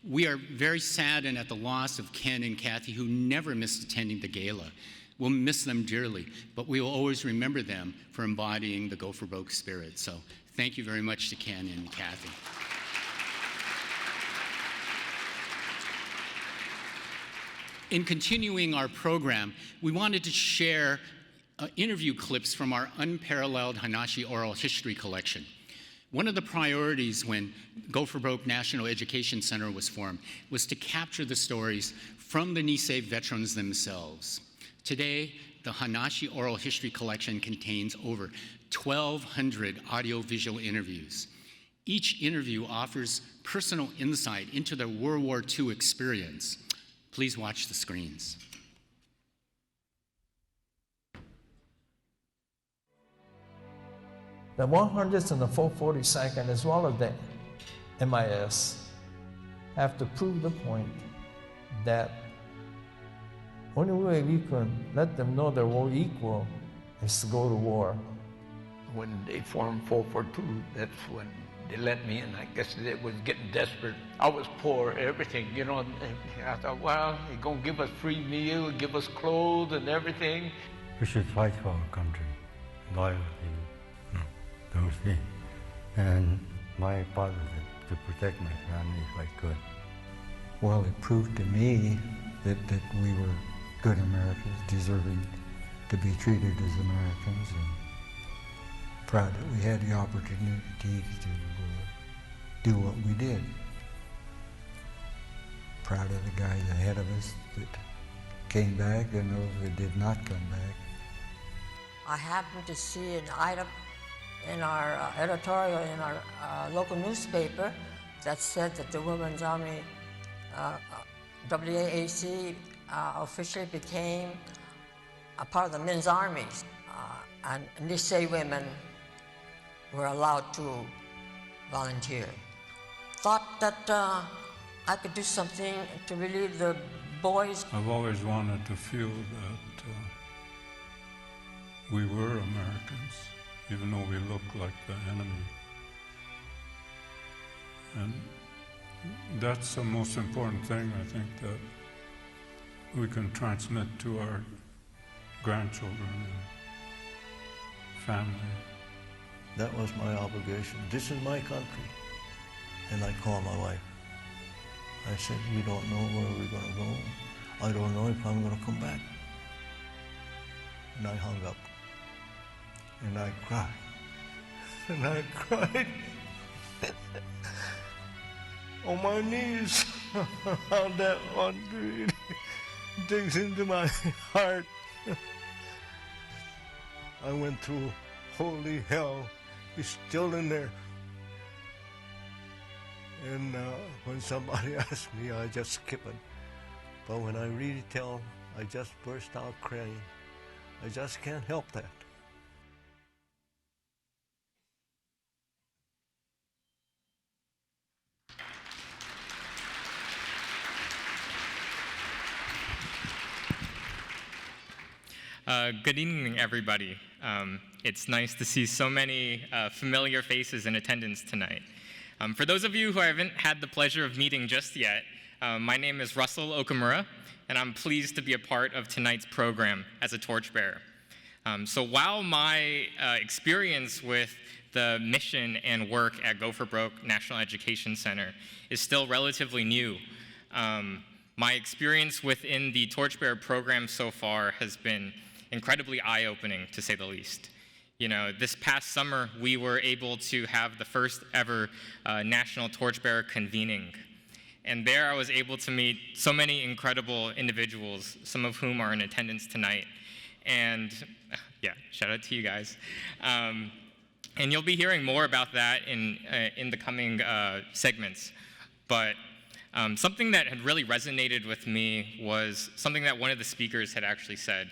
We are very sad and at the loss of Ken and Kathy, who never missed attending the gala. We'll miss them dearly, but we will always remember them for embodying the Go for Broke spirit. So thank you very much to Ken and Kathy. In continuing our program, we wanted to share interview clips from our unparalleled Hanashi oral history collection. One of the priorities when Go for Broke National Education Center was formed was to capture the stories from the Nisei veterans themselves. Today, the Hanashi Oral History Collection contains over 1,200 audio-visual interviews. Each interview offers personal insight into their World War II experience. Please watch the screens. The 100th and the 442nd, as well as the MIS, have to prove the point that only way we can let them know that we're equal is to go to war. When they formed 442, that's when they let me in. I guess it was getting desperate. I was poor, everything, you know. And I thought, well, they're going to give us free meal, give us clothes and everything. We should fight for our country, loyalty, those things. And my part of it, to protect my family if I could. Well, it proved to me that we were good Americans, deserving to be treated as Americans, and proud that we had the opportunity to do what we did. Proud of the guys ahead of us that came back and those that did not come back. I happened to see an item in our editorial in our local newspaper that said that the Women's Army, WWII, officially became a part of the men's armies, and Nisei women were allowed to volunteer. Thought that I could do something to relieve the boys. I've always wanted to feel that we were Americans, even though we looked like the enemy. And that's the most important thing, I think, that we can transmit to our grandchildren and family. That was my obligation. This is my country. And I called my wife. I said, we don't know where we're going to go. I don't know if I'm going to come back. And I hung up. And I cried. And I cried on my knees. How that one really digs into my heart. I went through holy hell. It's still in there. And when somebody asks me, I just skip it. But when I really tell, I just burst out crying. I just can't help that. Good evening, everybody. It's nice to see so many familiar faces in attendance tonight. For those of you who I haven't had the pleasure of meeting just yet, my name is Russell Okamura, and I'm pleased to be a part of tonight's program as a torchbearer. So while my experience with the mission and work at Go for Broke National Education Center is still relatively new, my experience within the Torchbearer program so far has been incredibly eye-opening, to say the least. You know, this past summer, we were able to have the first ever National Torchbearer convening. And there I was able to meet so many incredible individuals, some of whom are in attendance tonight. And yeah, shout out to you guys. And you'll be hearing more about that in the coming segments. But something that had really resonated with me was something that one of the speakers had actually said.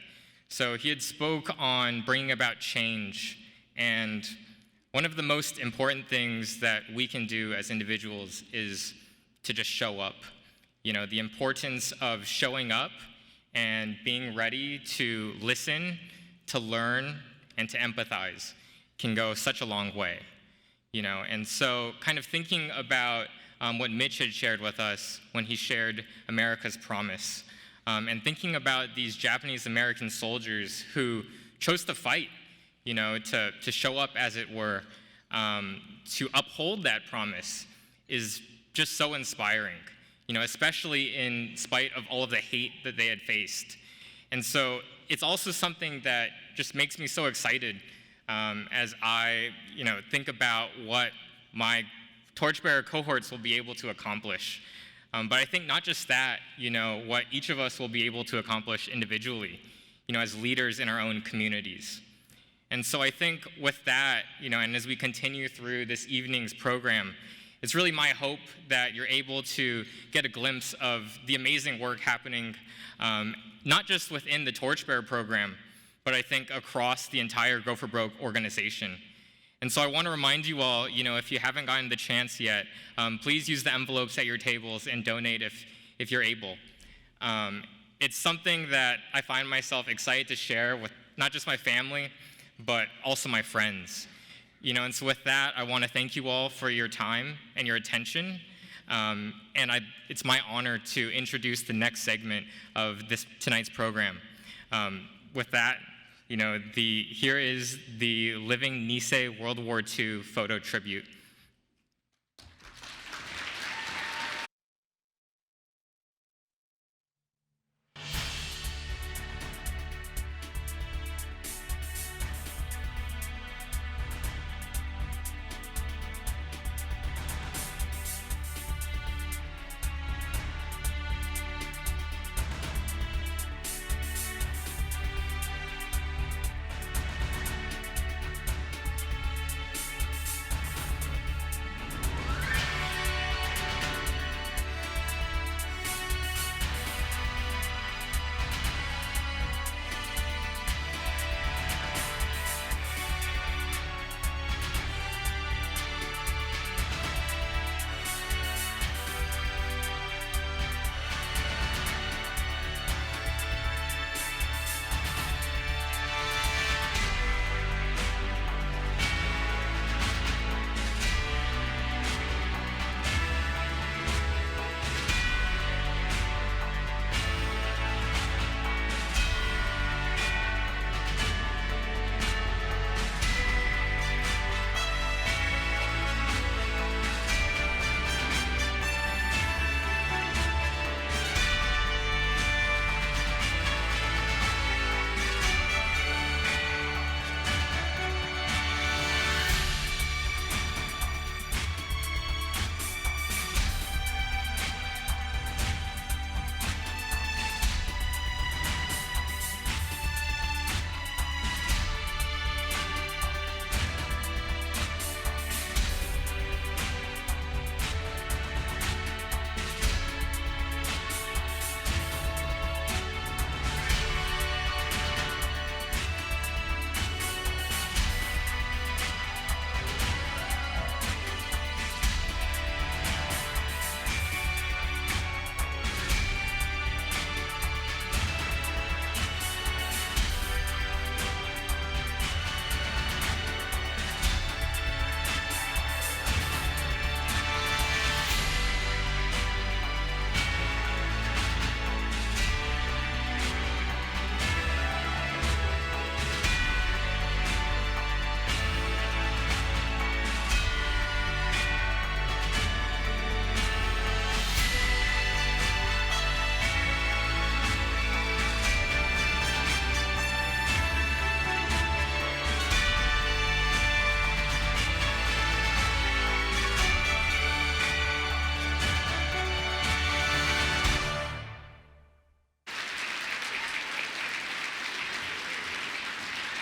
So he had spoke on bringing about change, and one of the most important things that we can do as individuals is to just show up. You know, the importance of showing up and being ready to listen, to learn, and to empathize can go such a long way. And so kind of thinking about what Mitch had shared with us when he shared America's Promise, and thinking about these Japanese American soldiers who chose to fight, to show up, as it were, to uphold that promise is just so inspiring, especially in spite of all of the hate that they had faced. And so it's also something that just makes me so excited as I, think about what my Torchbearer cohorts will be able to accomplish. But I think not just that, what each of us will be able to accomplish individually, as leaders in our own communities. And so I think with that, and as we continue through this evening's program, it's really my hope that you're able to get a glimpse of the amazing work happening, not just within the Torchbearer program, but I think across the entire Go for Broke organization. And so I want to remind you all, if you haven't gotten the chance yet, please use the envelopes at your tables and donate if you're able. It's something that I find myself excited to share with not just my family, but also my friends. And so with that, I want to thank you all for your time and your attention. It's my honor to introduce the next segment of tonight's program. With that, here is the Living Nisei World War II photo tribute.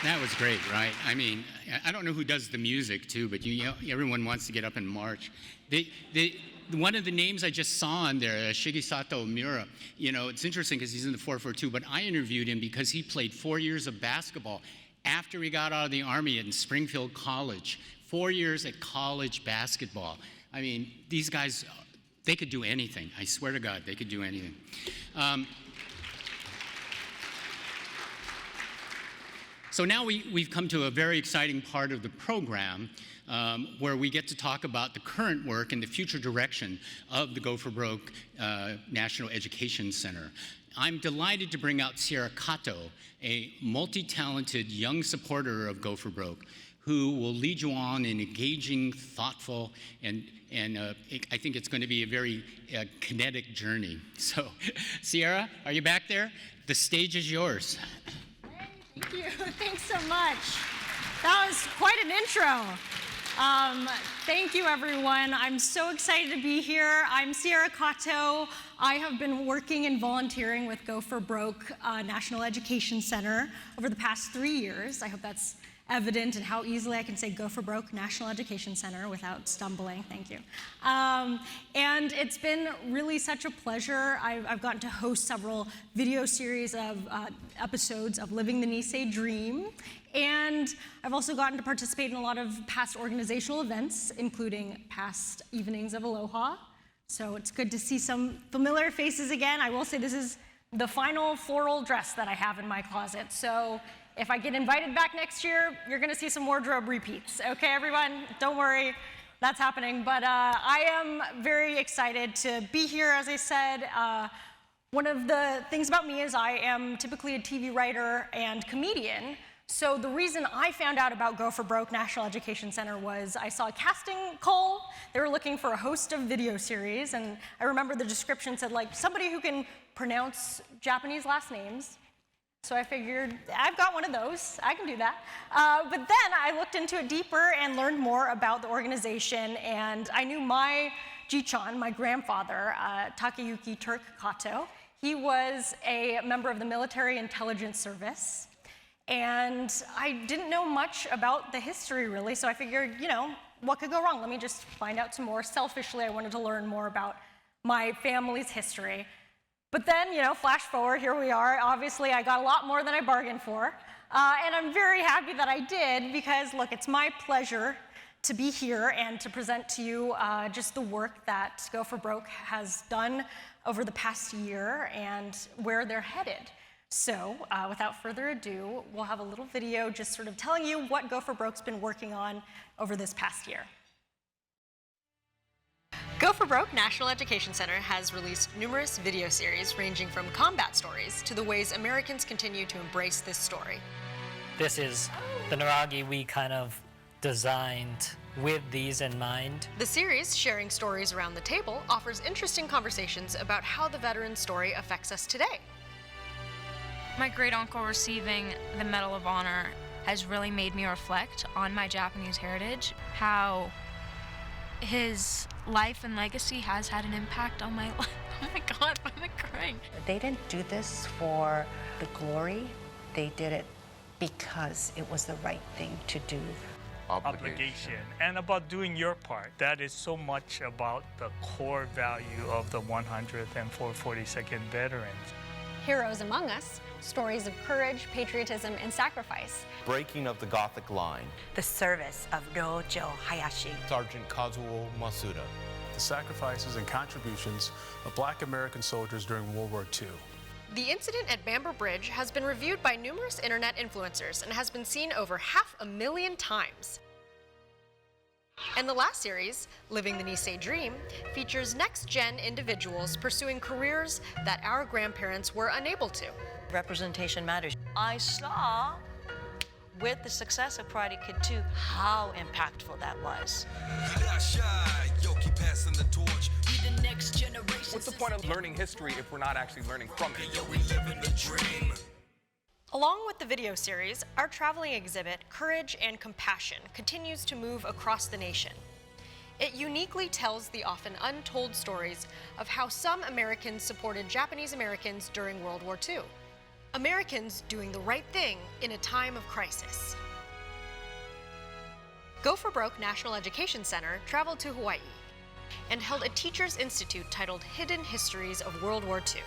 That was great, right? I mean, I don't know who does the music too, but everyone wants to get up and march. One of the names I just saw on there, Shigesato Miura, it's interesting because he's in the 442, but I interviewed him because he played 4 years of basketball after he got out of the Army in Springfield College. 4 years at college basketball. I mean, these guys, they could do anything. I swear to God, they could do anything. So now we've come to a very exciting part of the program where we get to talk about the current work and the future direction of the Go for Broke National Education Center. I'm delighted to bring out Sierra Kato, a multi-talented young supporter of Go for Broke, who will lead you on an engaging, thoughtful, and I think it's going to be a very kinetic journey. So, Sierra, are you back there? The stage is yours. Thank you. Thanks so much. That was quite an intro. Thank you, everyone. I'm so excited to be here. I'm Sierra Kato. I have been working and volunteering with Go for Broke National Education Center over the past 3 years. I hope that's evident in how easily I can say Go for Broke National Education Center without stumbling. Thank you. And it's been really such a pleasure. I've gotten to host several video series of episodes of Living the Nisei Dream. And I've also gotten to participate in a lot of past organizational events, including past Evenings of Aloha. So it's good to see some familiar faces again. I will say this is the final floral dress that I have in my closet. So if I get invited back next year, you're gonna see some wardrobe repeats. Okay, everyone? Don't worry, that's happening. But I am very excited to be here, as I said. One of the things about me is I am typically a TV writer and comedian. So the reason I found out about Go for Broke National Education Center was I saw a casting call. They were looking for a host of video series, and I remember the description said, like, somebody who can pronounce Japanese last names. So I figured, I've got one of those, I can do that. But then I looked into it deeper and learned more about the organization, and I knew my Ji-chan, my grandfather, Takayuki Turk Kato. He was a member of the Military Intelligence Service. And I didn't know much about the history, really, so I figured, you know, what could go wrong? Let me just find out some more. Selfishly, I wanted to learn more about my family's history. But then, you know, flash forward, here we are. Obviously, I got a lot more than I bargained for. And I'm very happy that I did, because, look, it's my pleasure to be here and to present to you just the work that Go for Broke has done over the past year and where they're headed. So, without further ado, we'll have a little video just sort of telling you what Go for Broke's been working on over this past year. Go for Broke National Education Center has released numerous video series ranging from combat stories to the ways Americans continue to embrace this story. This is the Naragi we kind of designed with these in mind. The series, Sharing Stories Around the Table, offers interesting conversations about how the veteran story affects us today. My great uncle receiving the Medal of Honor has really made me reflect on my Japanese heritage, how his life and legacy has had an impact on my life. Oh my God, I'm like crying. They didn't do this for the glory. They did it because it was the right thing to do. Obligation and about doing your part. That is so much about the core value of the 100th and 442nd veterans. Heroes Among Us, stories of courage, patriotism, and sacrifice. Breaking of the Gothic Line. The service of Rojo Hayashi. Sergeant Kazuo Masuda. The sacrifices and contributions of Black American soldiers during World War II. The incident at Bamber Bridge has been reviewed by numerous internet influencers and has been seen over 500,000 times. And the last series, Living the Nisei Dream, features next-gen individuals pursuing careers that our grandparents were unable to. Representation matters. I saw, with the success of Karate Kid 2, how impactful that was. What's the point of learning history if we're not actually learning from it? Along with the video series, our traveling exhibit, Courage and Compassion, continues to move across the nation. It uniquely tells the often untold stories of how some Americans supported Japanese Americans during World War II. Americans doing the right thing in a time of crisis. Go for Broke National Education Center traveled to Hawaii and held a Teachers Institute titled Hidden Histories of World War II,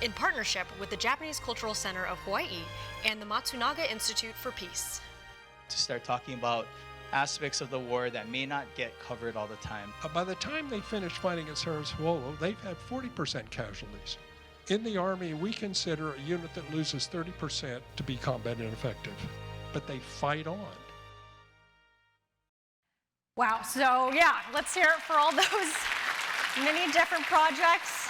in partnership with the Japanese Cultural Center of Hawaii and the Matsunaga Institute for Peace. To start talking about aspects of the war that may not get covered all the time. By the time they finished fighting at Sassuolo, they've had 40% casualties. In the Army, we consider a unit that loses 30% to be combat ineffective. but they fight on. Wow, so yeah, let's hear it for all those many different projects.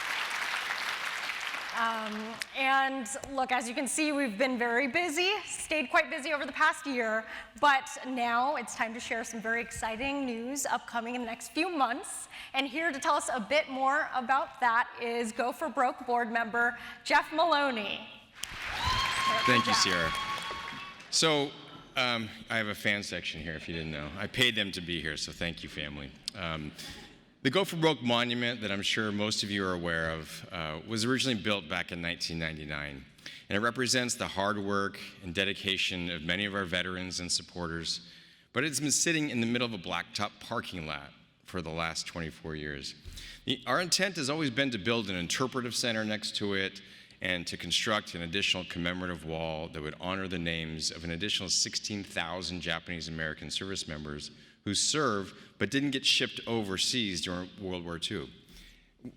And look, as you can see, we've been very busy, stayed quite busy over the past year, but now it's time to share some very exciting news upcoming in the next few months. And here to tell us a bit more about that is Go for Broke board member Jeff Maloney. Thank you, Sierra. So I have a fan section here, if you didn't know. I paid them to be here, so thank you, family. The Go for Broke monument that I'm sure most of you are aware of was originally built back in 1999, and it represents the hard work and dedication of many of our veterans and supporters, but it's been sitting in the middle of a blacktop parking lot for the last 24 years. Our intent has always been to build an interpretive center next to it and to construct an additional commemorative wall that would honor the names of an additional 16,000 Japanese American service members who served but didn't get shipped overseas during World War II.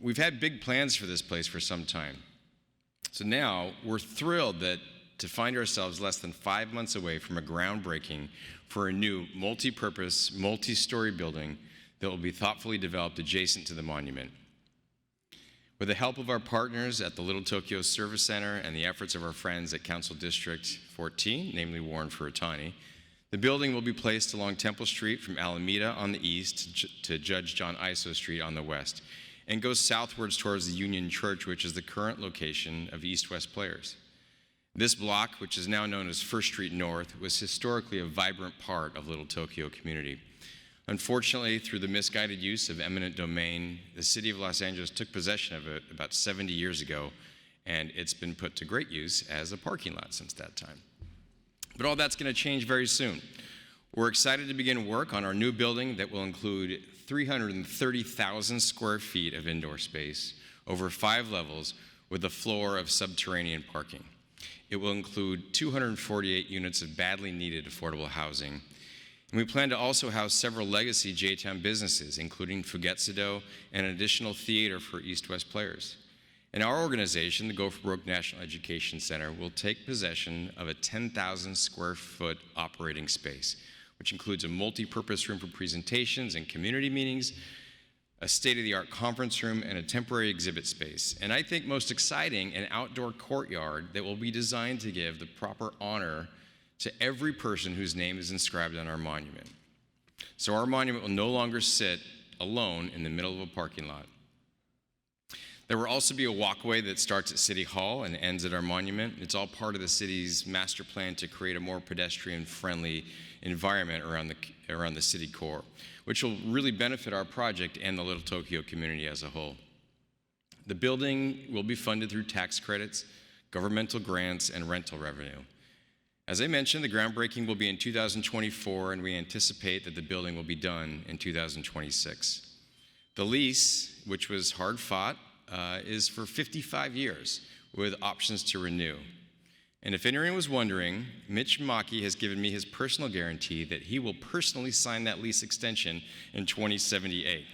We've had big plans for this place for some time. So now we're thrilled to find ourselves less than 5 months away from a groundbreaking for a new multi-purpose, multi-story building that will be thoughtfully developed adjacent to the monument. With the help of our partners at the Little Tokyo Service Center and the efforts of our friends at Council District 14, namely Warren Furutani, the building will be placed along Temple Street from Alameda on the east to Judge John Iso Street on the west, and goes southwards towards the Union Church, which is the current location of East-West Players. This block, which is now known as First Street North, was historically a vibrant part of Little Tokyo community. Unfortunately, through the misguided use of eminent domain, the city of Los Angeles took possession of it about 70 years ago, and it's been put to great use as a parking lot since that time. But all that's going to change very soon. We're excited to begin work on our new building that will include 330,000 square feet of indoor space over 5 levels with a floor of subterranean parking. It will include 248 units of badly needed affordable housing. And we plan to also house several legacy J-Town businesses, including Fugetsudo and an additional theater for East-West Players. And our organization, the Go for Broke National Education Center, will take possession of a 10,000 square foot operating space, which includes a multi-purpose room for presentations and community meetings, a state-of-the-art conference room, and a temporary exhibit space. And I think most exciting, an outdoor courtyard that will be designed to give the proper honor to every person whose name is inscribed on our monument. So our monument will no longer sit alone in the middle of a parking lot. There will also be a walkway that starts at City Hall and ends at our monument. It's all part of the city's master plan to create a more pedestrian-friendly environment around the city core, which will really benefit our project and the Little Tokyo community as a whole. The building will be funded through tax credits, governmental grants, and rental revenue. As I mentioned, the groundbreaking will be in 2024, and we anticipate that the building will be done in 2026. The lease, which was hard-fought, is for 55 years with options to renew. And if anyone was wondering, Mitch Maki has given me his personal guarantee that he will personally sign that lease extension in 2078.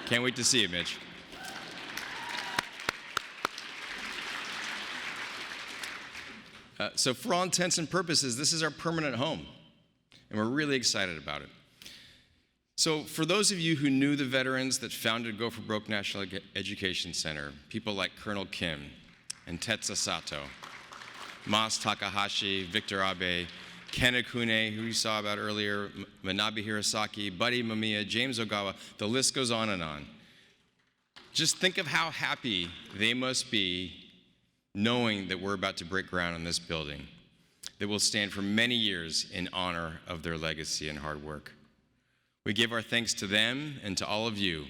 Can't wait to see it, Mitch. So for all intents and purposes, this is our permanent home, and we're really excited about it. So for those of you who knew the veterans that founded Go for Broke National Education Center, people like Colonel Kim and Tetsuya Sato, Mas Takahashi, Victor Abe, Ken Akune, who you saw about earlier, Manabe Hirosaki, Buddy Mamiya, James Ogawa, the list goes on and on. Just think of how happy they must be knowing that we're about to break ground on this building that will stand for many years in honor of their legacy and hard work. We give our thanks to them and to all of you.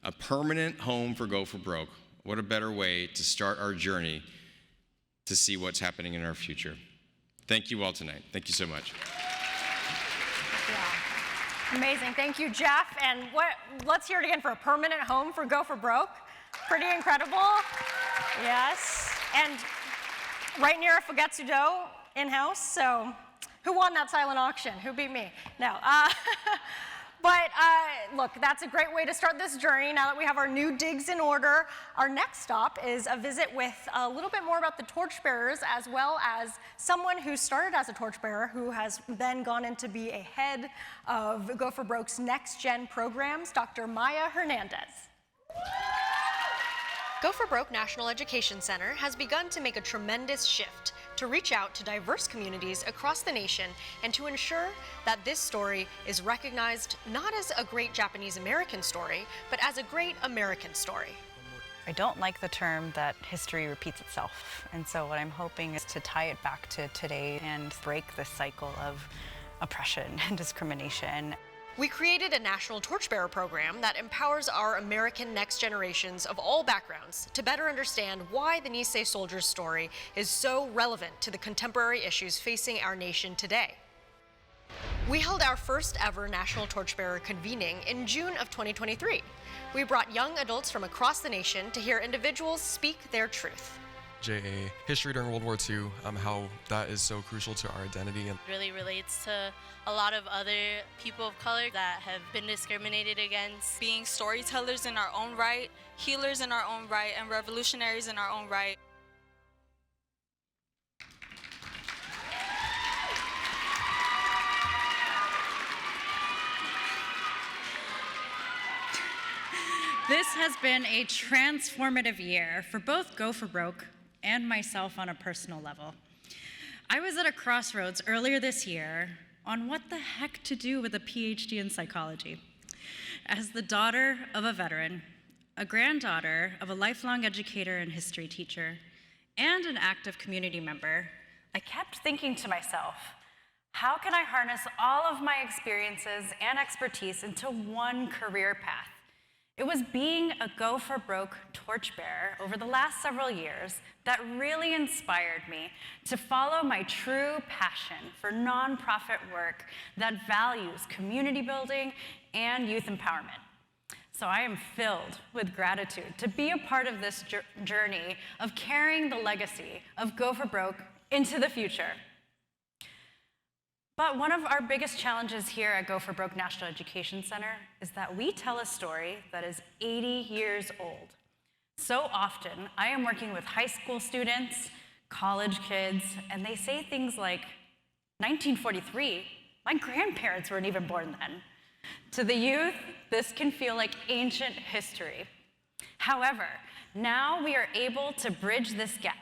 A permanent home for Go for Broke. What a better way to start our journey to see what's happening in our future. Thank you all tonight. Thank you so much. Yeah. Amazing. Thank you, Jeff. And let's hear it again for a permanent home for Go for Broke. Pretty incredible. Yes. And right near a Fugetsudo in-house. So who won that silent auction? Who beat me? No. But look, that's a great way to start this journey now that we have our new digs in order. Our next stop is a visit with a little bit more about the torchbearers, as well as someone who started as a torchbearer who has then gone in to be a head of Go for Broke's NextGen programs, Dr. Maya Hernandez. Go for Broke National Education Center has begun to make a tremendous shift to reach out to diverse communities across the nation and to ensure that this story is recognized not as a great Japanese American story, but as a great American story. I don't like the term that history repeats itself, and so what I'm hoping is to tie it back to today and break the cycle of oppression and discrimination. We created a national torchbearer program that empowers our American next generations of all backgrounds to better understand why the Nisei soldiers' story is so relevant to the contemporary issues facing our nation today. We held our first ever National Torchbearer convening in June of 2023. We brought young adults from across the nation to hear individuals speak their truth. JA, history during World War II, how that is so crucial to our identity. And really relates to a lot of other people of color that have been discriminated against. Being storytellers in our own right, healers in our own right, and revolutionaries in our own right. This has been a transformative year for both Go for Broke and myself on a personal level. I was at a crossroads earlier this year on what the heck to do with a PhD in psychology. As the daughter of a veteran, a granddaughter of a lifelong educator and history teacher, and an active community member, I kept thinking to myself, how can I harness all of my experiences and expertise into one career path? It was being a Go for Broke torchbearer over the last several years that really inspired me to follow my true passion for nonprofit work that values community building and youth empowerment. So I am filled with gratitude to be a part of this journey of carrying the legacy of Go for Broke into the future. But one of our biggest challenges here at Go for Broke National Education Center is that we tell a story that is 80 years old. So often, I am working with high school students, college kids, and they say things like, 1943, my grandparents weren't even born then. To the youth, this can feel like ancient history. However, now we are able to bridge this gap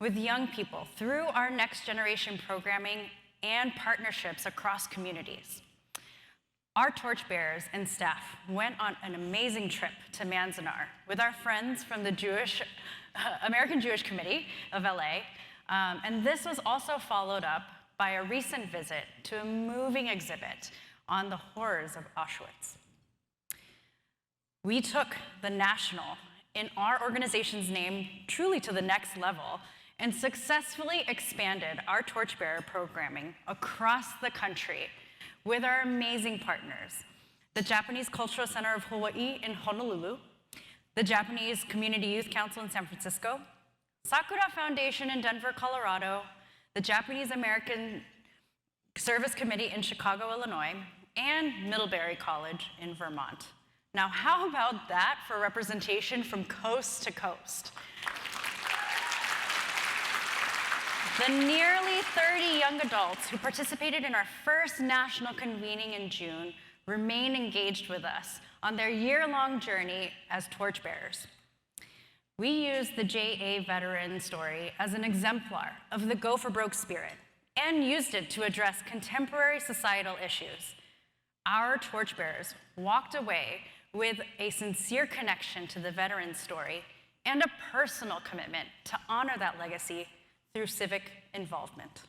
with young people through our next generation programming and partnerships across communities. Our torchbearers and staff went on an amazing trip to Manzanar with our friends from the American Jewish Committee of LA, and this was also followed up by a recent visit to a moving exhibit on the horrors of Auschwitz. We took the national in our organization's name truly to the next level and successfully expanded our torchbearer programming across the country with our amazing partners, the Japanese Cultural Center of Hawaii in Honolulu, the Japanese Community Youth Council in San Francisco, Sakura Foundation in Denver, Colorado, the Japanese American Service Committee in Chicago, Illinois, and Middlebury College in Vermont. Now, how about that for representation from coast to coast? The nearly 30 young adults who participated in our first national convening in June remain engaged with us on their year-long journey as torchbearers. We used the JA veteran story as an exemplar of the Go for Broke spirit and used it to address contemporary societal issues. Our torchbearers walked away with a sincere connection to the veteran story and a personal commitment to honor that legacy through civic involvement.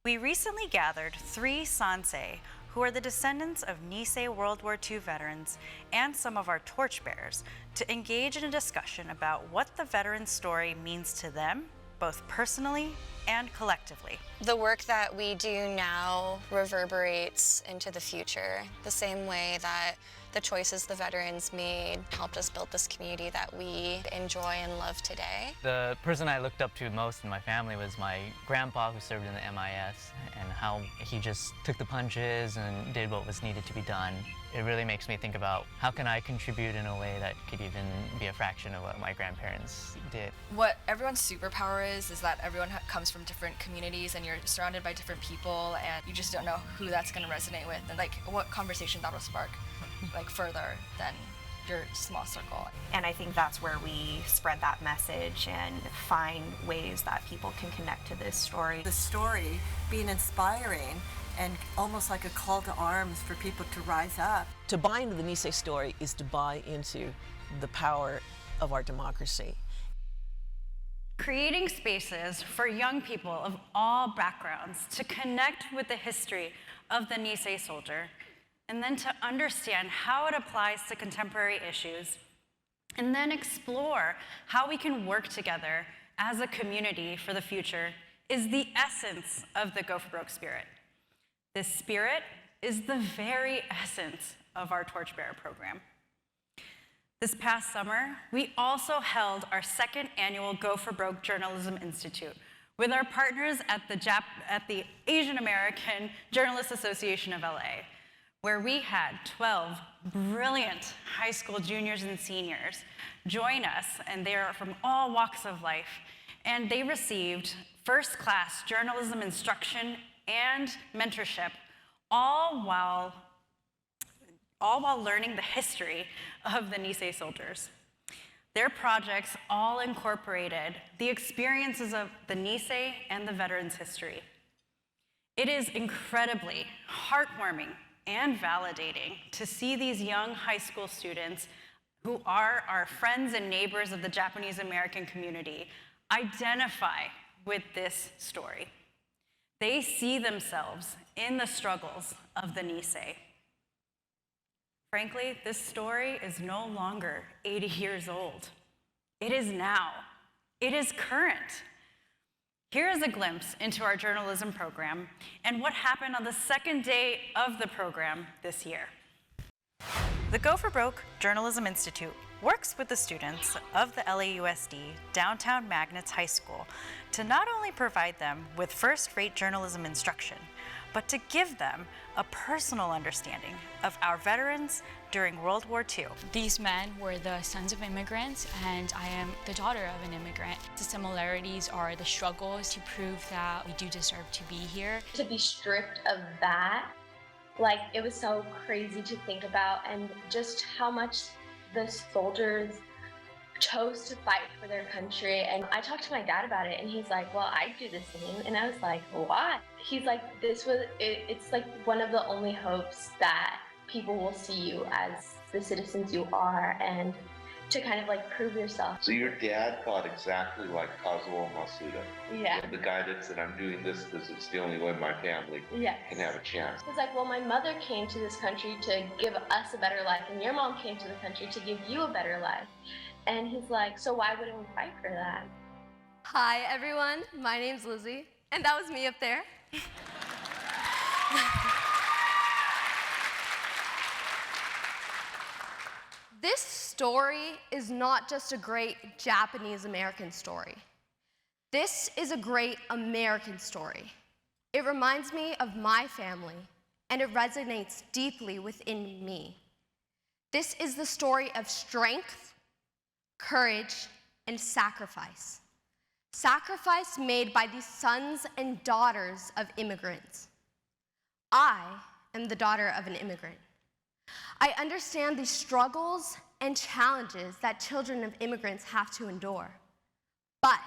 We recently gathered 3 Sansei who are the descendants of Nisei World War II veterans and some of our torchbearers to engage in a discussion about what the veteran story means to them, both personally and collectively. The work that we do now reverberates into the future, the same way that The choices the veterans made helped us build this community that we enjoy and love today. The person I looked up to most in my family was my grandpa, who served in the MIS, and how he just took the punches and did what was needed to be done. It really makes me think about how can I contribute in a way that could even be a fraction of what my grandparents did. What everyone's superpower is that everyone comes from different communities and you're surrounded by different people and you just don't know who that's going to resonate with and like what conversation that'll spark like further than your small circle. And I think that's where we spread that message and find ways that people can connect to this story. The story being inspiring and almost like a call to arms for people to rise up. To buy into the Nisei story is to buy into the power of our democracy. Creating spaces for young people of all backgrounds to connect with the history of the Nisei soldier, and then to understand how it applies to contemporary issues, and then explore how we can work together as a community for the future is the essence of the Go for Broke spirit. This spirit is the very essence of our Torchbearer program. This past summer, we also held our second annual Go for Broke Journalism Institute with our partners at the Asian American Journalists Association of LA, where we had 12 brilliant high school juniors and seniors join us, and they are from all walks of life, and they received first-class journalism instruction and mentorship, all while learning the history of the Nisei soldiers. Their projects all incorporated the experiences of the Nisei and the veterans' history. It is incredibly heartwarming and validating to see these young high school students who are our friends and neighbors of the Japanese American community identify with this story. They see themselves in the struggles of the Nisei. Frankly, this story is no longer 80 years old. It is now. It is current. Here is a glimpse into our journalism program and what happened on the second day of the program this year. The Go for Broke Journalism Institute works with the students of the LAUSD Downtown Magnets High School to not only provide them with first-rate journalism instruction, but to give them a personal understanding of our veterans during World War II. These men were the sons of immigrants, and I am the daughter of an immigrant. The similarities are the struggles to prove that we do deserve to be here. To be stripped of that, like, it was so crazy to think about, and just how much the soldiers chose to fight for their country. And I talked to my dad about it, and he's like, well, I'd do the same. And I was like, why? He's like, it's like one of the only hopes that people will see you as the citizens you are, and to kind of like prove yourself. So your dad thought exactly like Kazuo Masuda. Yeah. The guy that said, I'm doing this because it's the only way my family can have a chance. He's like, well, my mother came to this country to give us a better life, and your mom came to the country to give you a better life. And he's like, so why wouldn't we fight for that? Hi, everyone. My name's Lizzie, and that was me up there. This story is not just a great Japanese American story. This is a great American story. It reminds me of my family, and it resonates deeply within me. This is the story of strength, courage, and sacrifice. Sacrifice made by the sons and daughters of immigrants. I am the daughter of an immigrant. I understand the struggles and challenges that children of immigrants have to endure. But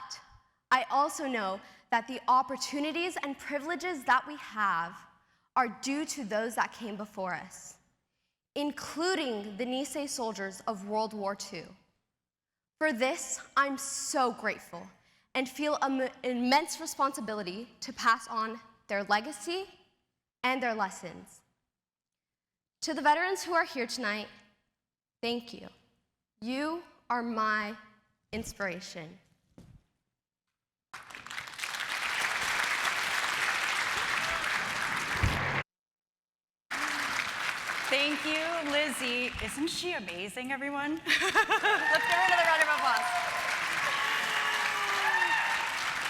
I also know that the opportunities and privileges that we have are due to those that came before us, including the Nisei soldiers of World War II. For this, I'm so grateful and feel an immense responsibility to pass on their legacy and their lessons. To the veterans who are here tonight, thank you. You are my inspiration. Thank you, Lizzie. Isn't she amazing, everyone? Let's give her another round of applause.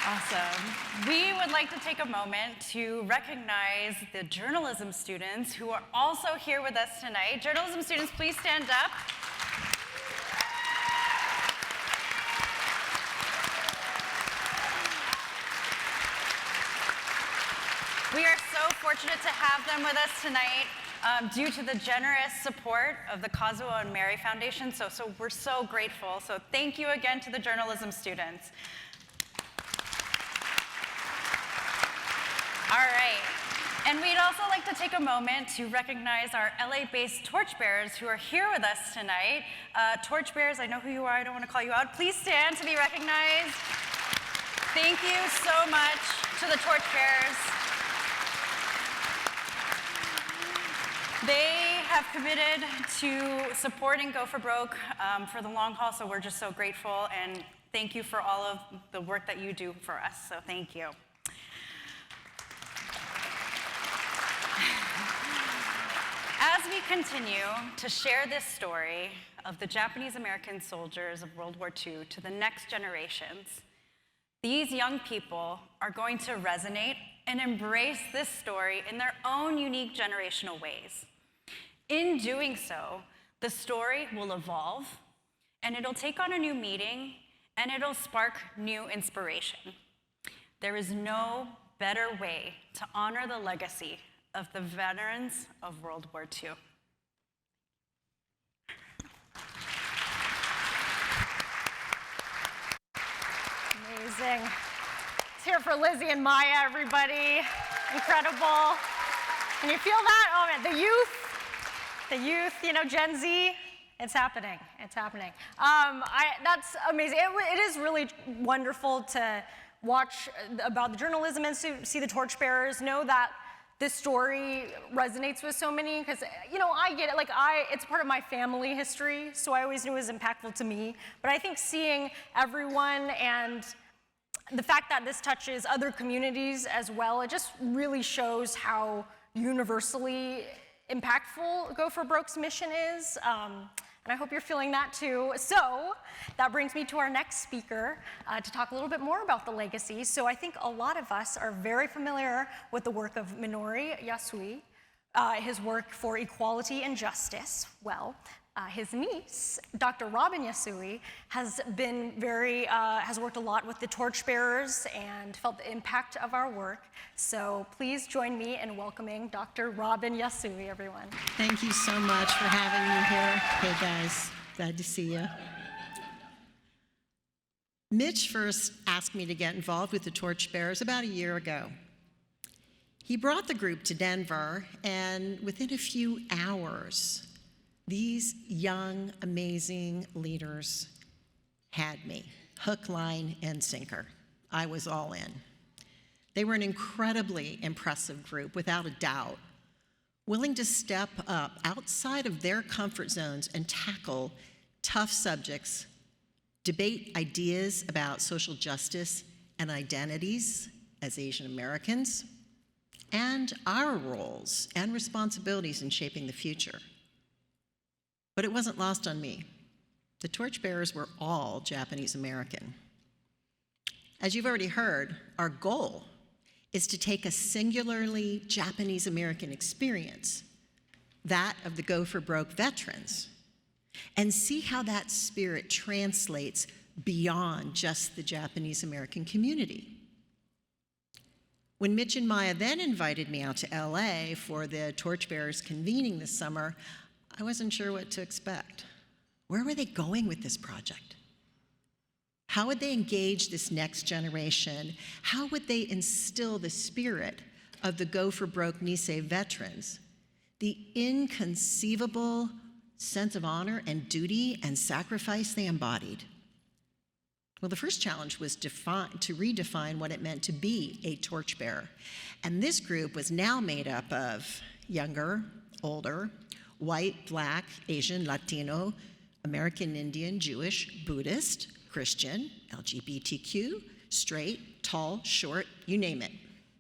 Awesome. We would like to take a moment to recognize the journalism students who are also here with us tonight. Journalism students, please stand up. We are so fortunate to have them with us tonight due to the generous support of the Kazuo and Mary Foundation. So we're so grateful. So thank you again to the journalism students. All right. And we'd also like to take a moment to recognize our LA-based torchbearers who are here with us tonight. Torchbearers, I know who you are. I don't want to call you out. Please stand to be recognized. Thank you so much to the torchbearers. They have committed to supporting Go for Broke for the long haul, so we're just so grateful, and thank you for all of the work that you do for us, so thank you. As we continue to share this story of the Japanese American soldiers of World War II to the next generations, these young people are going to resonate and embrace this story in their own unique generational ways. In doing so, the story will evolve, and it'll take on a new meaning, and it'll spark new inspiration. There is no better way to honor the legacy of the veterans of World War II. Amazing. Let's hear for Lizzie and Maya, everybody. Incredible. Can you feel that? Oh man, the youth, you know, Gen Z, it's happening, it's happening. That's amazing. It is really wonderful to watch about the journalism and see the torchbearers, know that this story resonates with so many, because, you know, I get it, like it's part of my family history, so I always knew it was impactful to me, but I think seeing everyone and the fact that this touches other communities as well, it just really shows how universally impactful Go for Broke's mission is, and I hope you're feeling that too. So that brings me to our next speaker to talk a little bit more about the legacy. So I think a lot of us are very familiar with the work of Minoru Yasui, his work for equality and justice. Well, his niece, Dr. Robin Yasui, has been has worked a lot with the torchbearers and felt the impact of our work. So please join me in welcoming Dr. Robin Yasui, everyone. Thank you so much for having me here. Hey guys, glad to see you. Mitch first asked me to get involved with the torchbearers about a year ago. He brought the group to Denver, and within a few hours, these young, amazing leaders had me, hook, line, and sinker. I was all in. They were an incredibly impressive group, without a doubt, willing to step up outside of their comfort zones and tackle tough subjects, debate ideas about social justice and identities as Asian Americans, and our roles and responsibilities in shaping the future. But it wasn't lost on me. The torchbearers were all Japanese American. As you've already heard, our goal is to take a singularly Japanese American experience, that of the Go for Broke veterans, and see how that spirit translates beyond just the Japanese American community. When Mitch and Maya then invited me out to LA for the torchbearers convening this summer, I wasn't sure what to expect. Where were they going with this project? How would they engage this next generation? How would they instill the spirit of the Go for Broke Nisei veterans, the inconceivable sense of honor and duty and sacrifice they embodied? Well, the first challenge was to redefine what it meant to be a torchbearer. And this group was now made up of younger, older, white, Black, Asian, Latino, American Indian, Jewish, Buddhist, Christian, LGBTQ, straight, tall, short, you name it.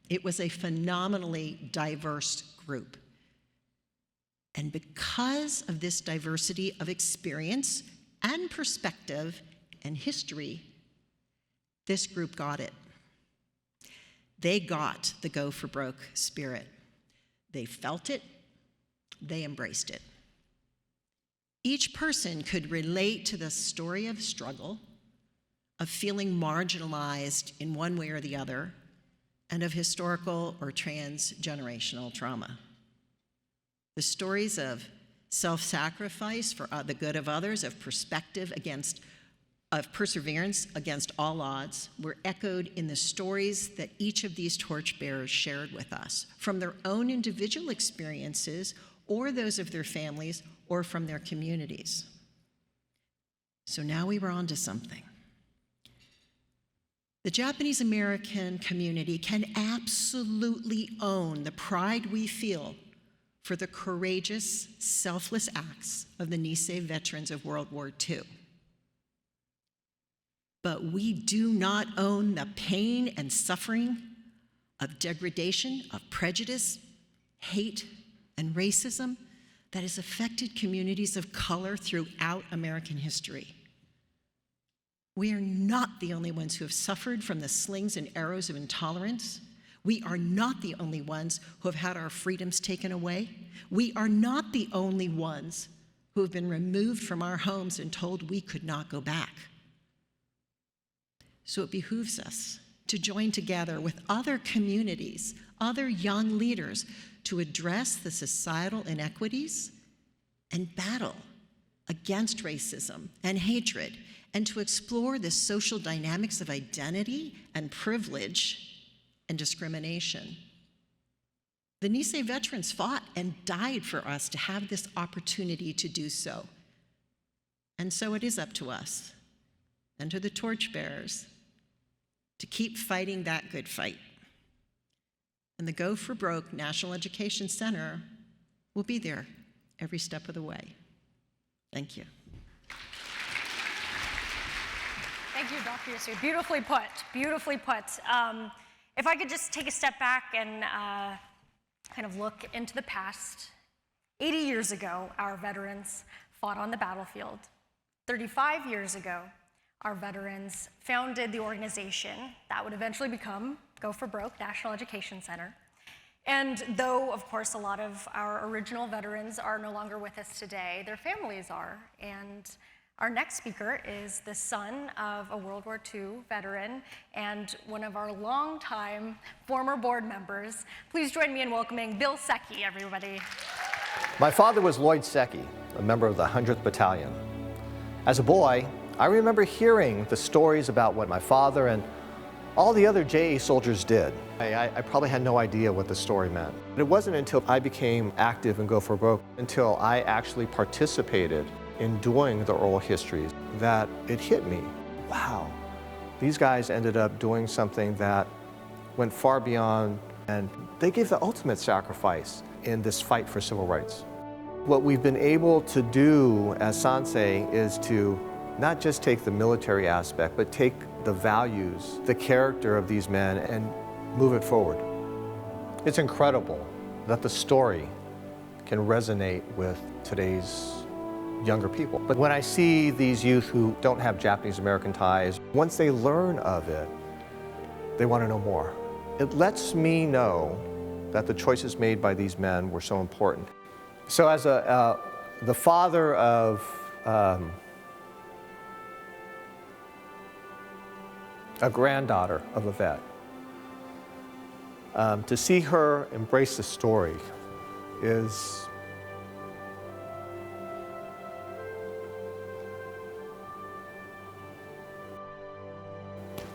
It was a phenomenally diverse group. And because of this diversity of experience and perspective and history, this group got it. They got the go for broke spirit. They felt it, they embraced it. Each person could relate to the story of struggle, of feeling marginalized in one way or the other, and of historical or transgenerational trauma. The stories of self-sacrifice for the good of others, of perseverance against all odds, were echoed in the stories that each of these torchbearers shared with us, from their own individual experiences or those of their families or from their communities. So now we were on to something. The Japanese American community can absolutely own the pride we feel for the courageous, selfless acts of the Nisei veterans of World War II. But we do not own the pain and suffering of degradation, of prejudice, hate, and racism that has affected communities of color throughout American history. We are not the only ones who have suffered from the slings and arrows of intolerance. We are not the only ones who have had our freedoms taken away. We are not the only ones who have been removed from our homes and told we could not go back. So it behooves us to join together with other communities, other young leaders, to address the societal inequities and battle against racism and hatred, and to explore the social dynamics of identity and privilege and discrimination. The Nisei veterans fought and died for us to have this opportunity to do so. And so it is up to us and to the torchbearers to keep fighting that good fight. And the Go for Broke National Education Center will be there every step of the way. Thank you. Thank you, Dr. Nisei. Beautifully put, beautifully put. If I could just take a step back and kind of look into the past. 80 years ago, our veterans fought on the battlefield. 35 years ago, our veterans founded the organization that would eventually become Go for Broke National Education Center. And though, of course, a lot of our original veterans are no longer with us today, their families are. And our next speaker is the son of a World War II veteran and one of our longtime former board members. Please join me in welcoming Bill Secchi, everybody. My father was Lloyd Secchi, a member of the 100th Battalion. As a boy, I remember hearing the stories about what my father and all the other JA soldiers did. I probably had no idea what the story meant. It wasn't until I became active in Go for Broke, until I actually participated in doing the oral histories, that it hit me. Wow, these guys ended up doing something that went far beyond, and they gave the ultimate sacrifice in this fight for civil rights. What we've been able to do as Sansei is to not just take the military aspect, but take the values, the character of these men, and move it forward. It's incredible that the story can resonate with today's younger people. But when I see these youth who don't have Japanese American ties, once they learn of it, they want to know more. It lets me know that the choices made by these men were so important. So as the father of a granddaughter of a vet, to see her embrace the story is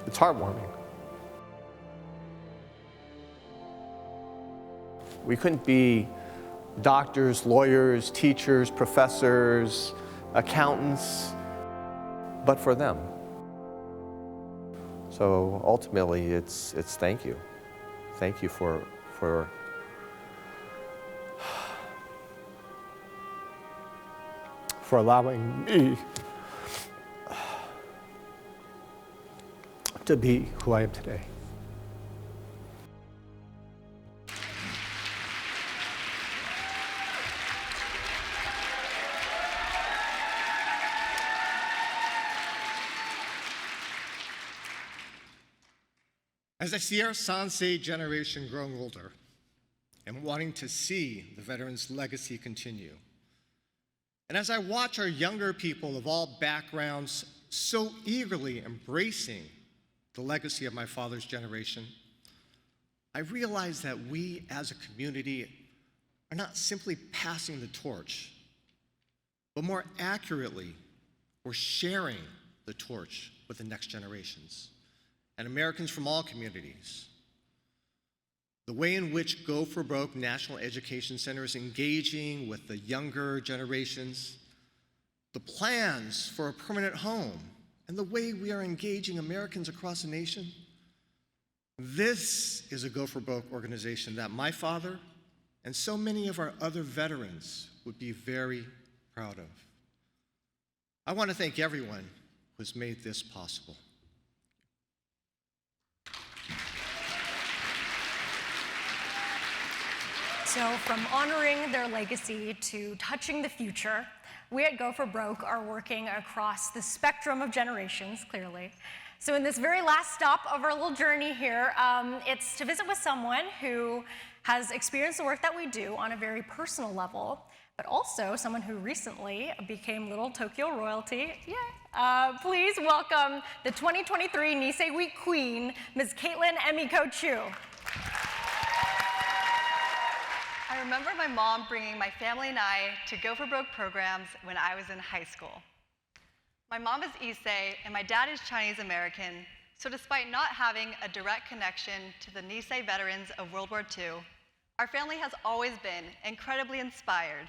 it's heartwarming. We couldn't be doctors, lawyers, teachers, professors, accountants, but for them. So ultimately, it's thank you. Thank you for allowing me to be who I am today. As I see our Sansei generation growing older and wanting to see the veterans' legacy continue, and as I watch our younger people of all backgrounds so eagerly embracing the legacy of my father's generation, I realize that we as a community are not simply passing the torch, but more accurately, we're sharing the torch with the next generations and Americans from all communities. The way in which Go for Broke National Education Center is engaging with the younger generations, the plans for a permanent home, and the way we are engaging Americans across the nation, this is a Go for Broke organization that my father and so many of our other veterans would be very proud of. I want to thank everyone who has made this possible. So from honoring their legacy to touching the future, we at Go for Broke are working across the spectrum of generations, clearly. So in this very last stop of our little journey here, it's to visit with someone who has experienced the work that we do on a very personal level, but also someone who recently became Little Tokyo royalty. Yeah. Please welcome the 2023 Nisei Week Queen, Ms. Caitlin Emiko Chu. I remember my mom bringing my family and I to Go for Broke programs when I was in high school. My mom is Nisei and my dad is Chinese American, so despite not having a direct connection to the Nisei veterans of World War II, our family has always been incredibly inspired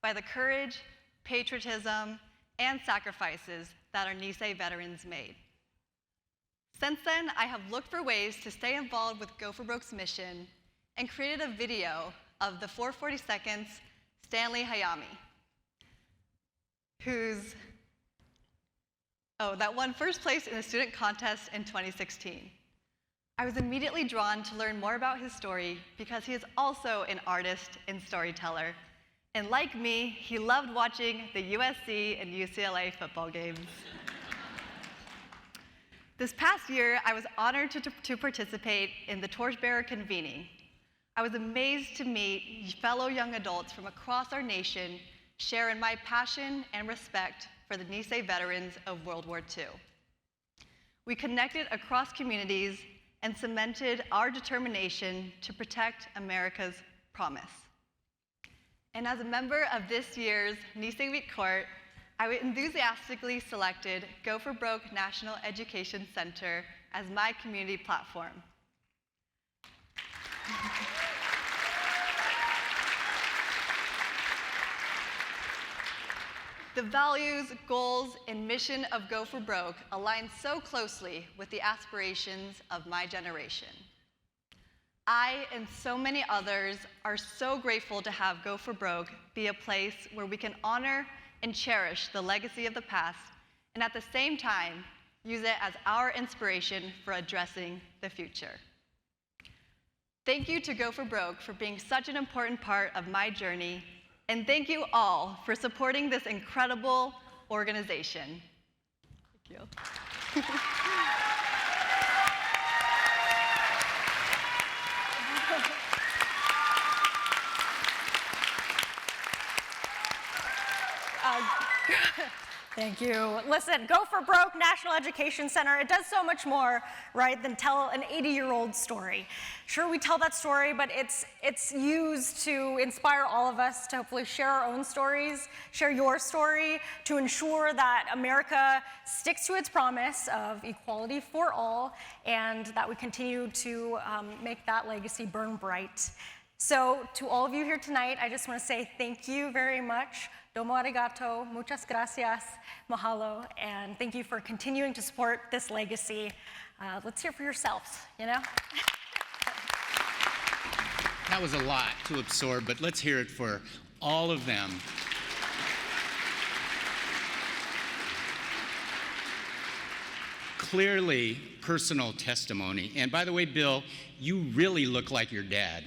by the courage, patriotism, and sacrifices that our Nisei veterans made. Since then, I have looked for ways to stay involved with Go for Broke's mission and created a video of the 442nd's Stanley Hayami, that won first place in the student contest in 2016. I was immediately drawn to learn more about his story because he is also an artist and storyteller. And like me, he loved watching the USC and UCLA football games. This past year, I was honored to participate in the Torchbearer convening. I was amazed to meet fellow young adults from across our nation share in my passion and respect for the Nisei veterans of World War II. We connected across communities and cemented our determination to protect America's promise. And as a member of this year's Nisei Week Court, I enthusiastically selected Go for Broke National Education Center as my community platform. The values, goals, and mission of Go for Broke align so closely with the aspirations of my generation. I and so many others are so grateful to have Go for Broke be a place where we can honor and cherish the legacy of the past, and at the same time, use it as our inspiration for addressing the future. Thank you to Go for Broke for being such an important part of my journey, and thank you all for supporting this incredible organization. Thank you. Thank you. Listen, Go for Broke National Education Center, it does so much more, right, than tell an 80-year-old story. Sure, we tell that story, but it's used to inspire all of us to hopefully share our own stories, share your story, to ensure that America sticks to its promise of equality for all, and that we continue to make that legacy burn bright. So to all of you here tonight, I just want to say thank you very much. Domo arigato, muchas gracias, mahalo, and thank you for continuing to support this legacy. Let's hear for yourselves, you know? That was a lot to absorb, but let's hear it for all of them. Clearly, personal testimony. And by the way, Bill, you really look like your dad.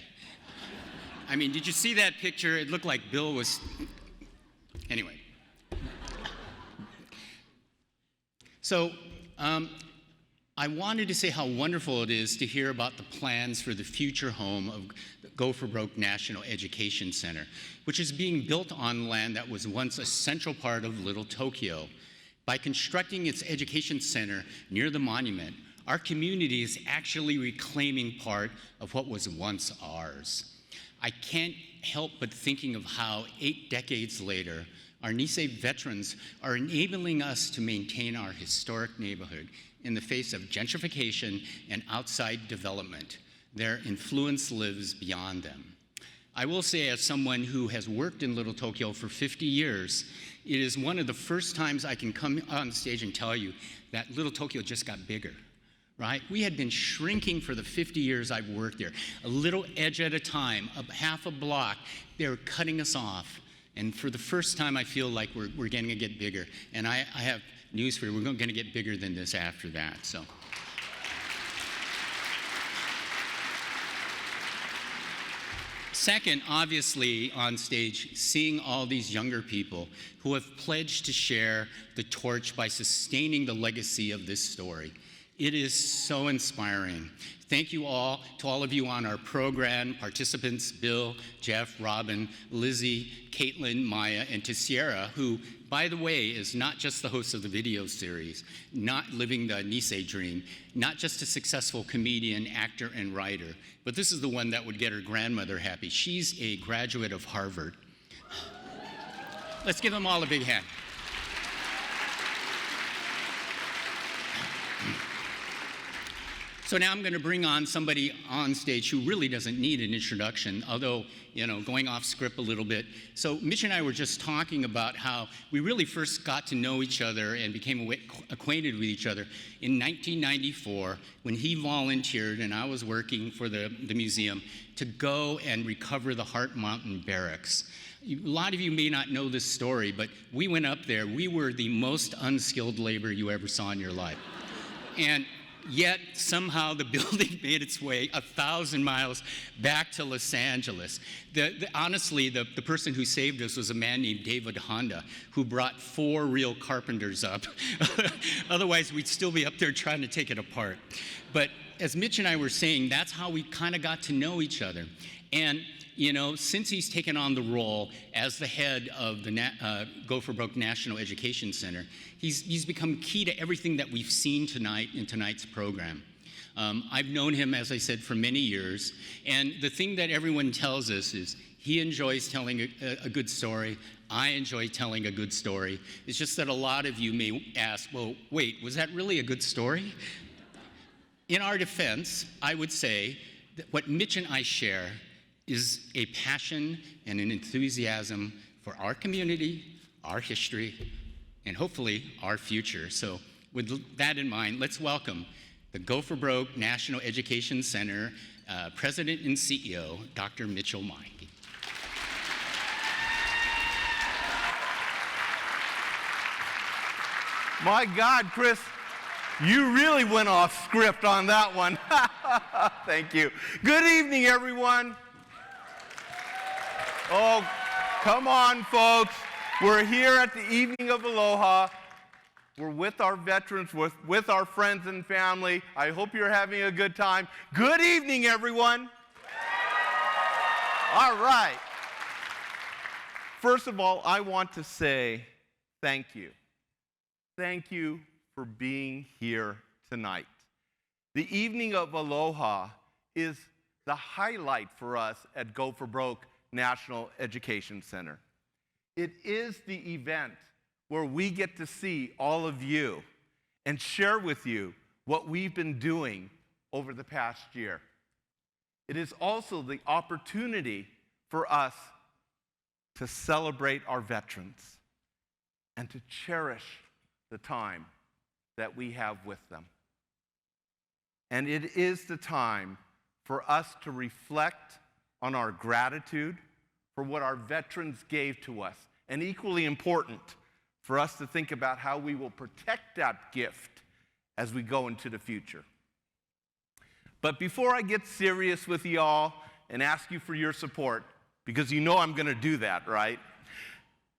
I mean, did you see that picture? It looked like Bill was... Anyway. So, I wanted to say how wonderful it is to hear about the plans for the future home of the Go for Broke National Education Center, which is being built on land that was once a central part of Little Tokyo. By constructing its education center near the monument, our community is actually reclaiming part of what was once ours. I can't help but thinking of how 8 decades later, our Nisei veterans are enabling us to maintain our historic neighborhood in the face of gentrification and outside development. Their influence lives beyond them. I will say, as someone who has worked in Little Tokyo for 50 years, it is one of the first times I can come on stage and tell you that Little Tokyo just got bigger, right? We had been shrinking for the 50 years I've worked there. A little edge at a time, half a block, they were cutting us off. And for the first time, I feel like we're going to get bigger. And I have news for you, we're going to get bigger than this after that, so. Second, obviously, on stage, seeing all these younger people who have pledged to share the torch by sustaining the legacy of this story. It is so inspiring. Thank you all, to all of you on our program, participants, Bill, Jeff, Robin, Lizzie, Caitlin, Maya, and to Sierra, who, by the way, is not just the host of the video series, not living the Nisei dream, not just a successful comedian, actor, and writer, but this is the one that would get her grandmother happy. She's a graduate of Harvard. Let's give them all a big hand. So now I'm going to bring on somebody on stage who really doesn't need an introduction, although, going off script a little bit. So Mitch and I were just talking about how we really first got to know each other and became acquainted with each other in 1994 when he volunteered and I was working for the museum to go and recover the Heart Mountain Barracks. A lot of you may not know this story, but we went up there. We were the most unskilled labor you ever saw in your life. And yet, somehow, the building made its way 1,000 miles back to Los Angeles. Honestly, the person who saved us was a man named David Honda, who brought 4 real carpenters up. Otherwise, we'd still be up there trying to take it apart. But as Mitch and I were saying, that's how we kind of got to know each other. And since he's taken on the role as the head of the Go for Broke National Education Center, he's become key to everything that we've seen tonight in tonight's program. I've known him, as I said, for many years, and the thing that everyone tells us is he enjoys telling a good story. I enjoy telling a good story. It's just that a lot of you may ask, well, wait, was that really a good story? In our defense, I would say that what Mitch and I share is a passion and an enthusiasm for our community, our history, and hopefully our future. So with that in mind, let's welcome the Go for Broke National Education Center President and CEO, Dr. Mitchell Meinke. My God, Chris, you really went off script on that one. Thank you. Good evening, everyone. Oh, come on, folks. We're here at the Evening of Aloha. We're with our veterans, with our friends and family. I hope you're having a good time. Good evening, everyone. All right. First of all, I want to say thank you. Thank you for being here tonight. The Evening of Aloha is the highlight for us at Go for Broke National Education Center. It is the event where we get to see all of you and share with you what we've been doing over the past year. It is also the opportunity for us to celebrate our veterans and to cherish the time that we have with them. And it is the time for us to reflect on our gratitude for what our veterans gave to us, and equally important, for us to think about how we will protect that gift as we go into the future. But before I get serious with y'all and ask you for your support, because you know I'm going to do that, right?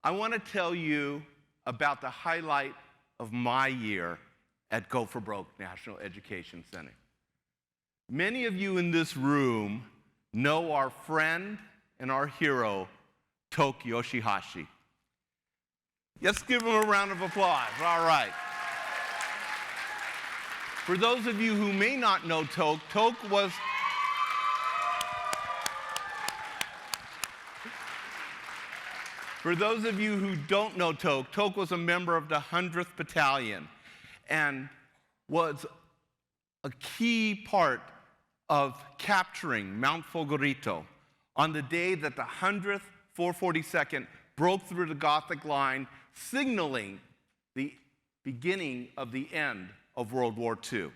I want to tell you about the highlight of my year at Go for Broke National Education Center. Many of you in this room know our friend and our hero, Toke Yoshihashi. Let's give him a round of applause. All right. For those of you who may not know Toke, Toke was For those of you who don't know Toke, Toke was a member of the 100th Battalion and was a key part of capturing Mount Fogorito on the day that the 100th 442nd broke through the Gothic line, signaling the beginning of the end of World War II.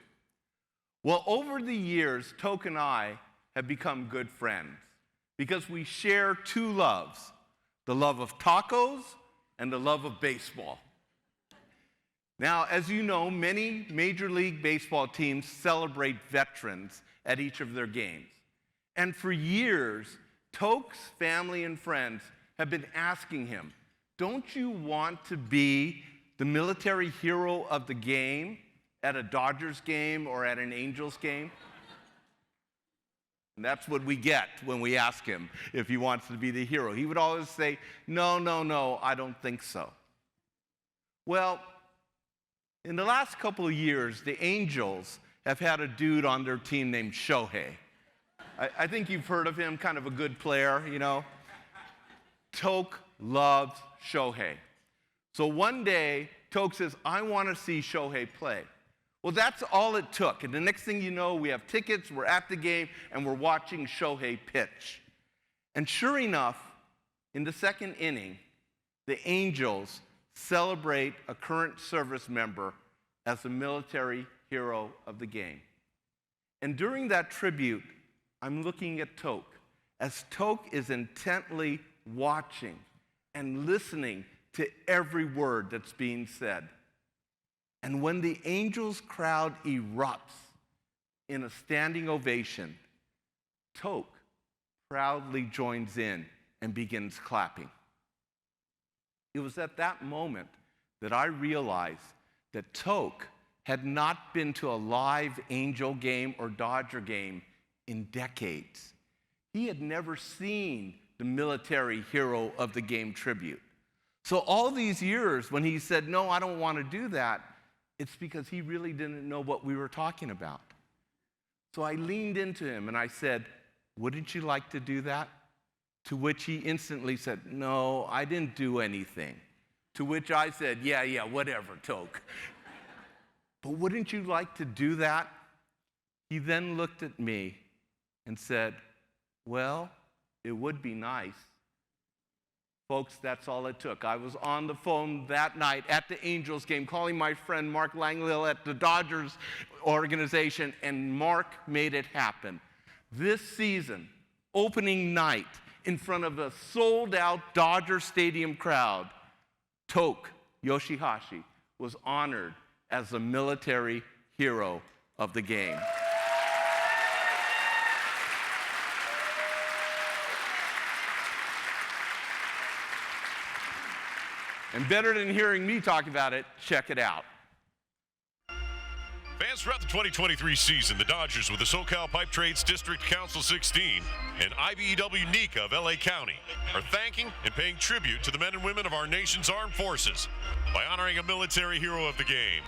Well, over the years, Toke and I have become good friends because we share two loves, the love of tacos and the love of baseball. Now, as you know, many Major League Baseball teams celebrate veterans at each of their games. And for years, Toke's family and friends have been asking him, don't you want to be the military hero of the game at a Dodgers game or at an Angels game? And that's what we get when we ask him if he wants to be the hero. He would always say, no, no, no, I don't think so. Well, in the last couple of years, the Angels have had a dude on their team named Shohei. I think you've heard of him, kind of a good player, you know. Toke loves Shohei. So one day, Toke says, I want to see Shohei play. Well, that's all it took. And the next thing you know, we have tickets, we're at the game, and we're watching Shohei pitch. And sure enough, in the second inning, the Angels celebrate a current service member as the military hero of the game. And during that tribute, I'm looking at Toke, as Toke is intently watching and listening to every word that's being said. And when the Angels crowd erupts in a standing ovation, Toke proudly joins in and begins clapping. It was at that moment that I realized that Toke had not been to a live Angel game or Dodger game in decades. He had never seen the military hero of the game tribute. So all these years when he said, no, I don't want to do that, it's because he really didn't know what we were talking about. So I leaned into him and I said, wouldn't you like to do that? To which he instantly said, no, I didn't do anything. To which I said, yeah, whatever, Toke. But wouldn't you like to do that? He then looked at me and said, well, it would be nice. Folks, that's all it took. I was on the phone that night at the Angels game calling my friend Mark Langley at the Dodgers organization, and Mark made it happen. This season, opening night, in front of a sold-out Dodger Stadium crowd, Toke Yoshihashi was honored as the military hero of the game. And better than hearing me talk about it, check it out. Fans throughout the 2023 season, the Dodgers with the SoCal Pipe Trades District Council 16 and WWII of LA County are thanking and paying tribute to the men and women of our nation's armed forces by honoring a military hero of the game.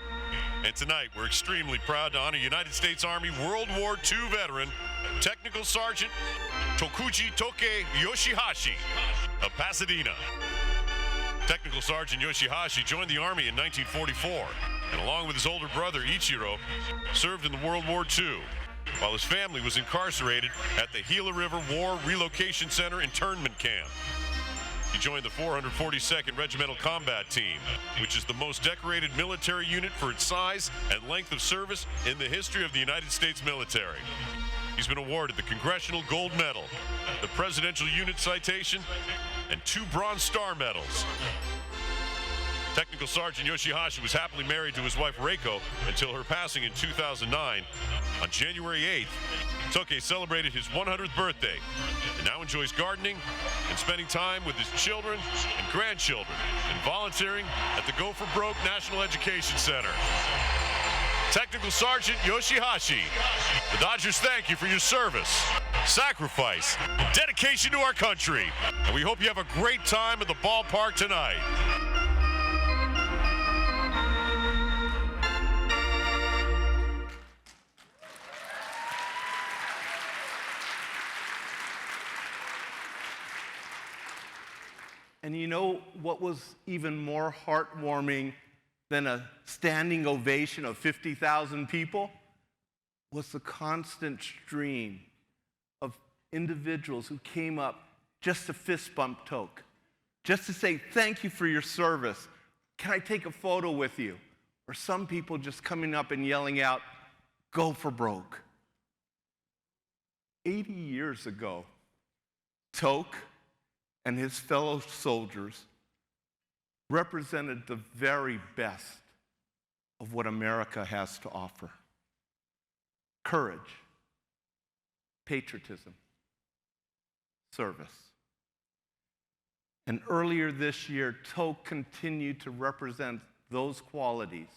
And tonight, we're extremely proud to honor United States Army World War II veteran, Technical Sergeant Tokuji Toke Yoshihashi of Pasadena. Technical Sergeant Yoshihashi joined the Army in 1944, and along with his older brother Ichiro, served in the World War II, while his family was incarcerated at the Gila River War Relocation Center internment camp. He joined the 442nd Regimental Combat Team, which is the most decorated military unit for its size and length of service in the history of the United States military. He's been awarded the Congressional Gold Medal, the Presidential Unit Citation, and 2 Bronze Star medals. Technical Sergeant Yoshihashi was happily married to his wife Reiko until her passing in 2009. On January 8th, Toke celebrated his 100th birthday and now enjoys gardening and spending time with his children and grandchildren and volunteering at the Go for Broke National Education Center. Technical Sergeant Yoshihashi. The Dodgers thank you for your service, sacrifice, dedication to our country, and we hope you have a great time at the ballpark tonight. And you know what was even more heartwarming than a standing ovation of 50,000 people? Was the constant stream of individuals who came up just to fist bump Toke, just to say, thank you for your service. Can I take a photo with you? Or some people just coming up and yelling out, go for broke. 80 years ago, Toke and his fellow soldiers represented the very best of what America has to offer. Courage, patriotism, service. And earlier this year, Toke continued to represent those qualities.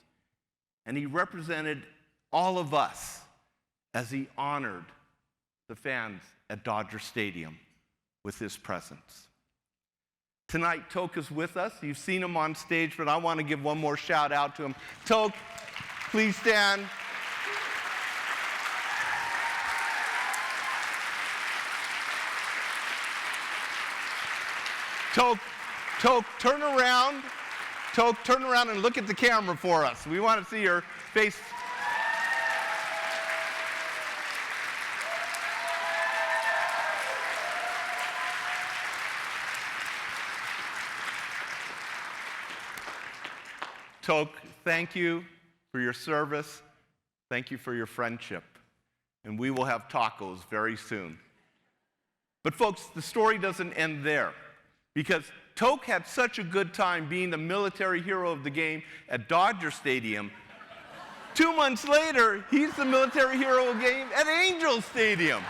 And he represented all of us as he honored the fans at Dodger Stadium with his presence. Tonight, Toke is with us. You've seen him on stage, but I want to give one more shout out to him. Toke, please stand. Toke, turn around. Toke, turn around and look at the camera for us. We want to see your face. Toke, thank you for your service. Thank you for your friendship. And we will have tacos very soon. But folks, the story doesn't end there, because Toke had such a good time being the military hero of the game at Dodger Stadium. 2 months later, he's the military hero of the game at Angel Stadium.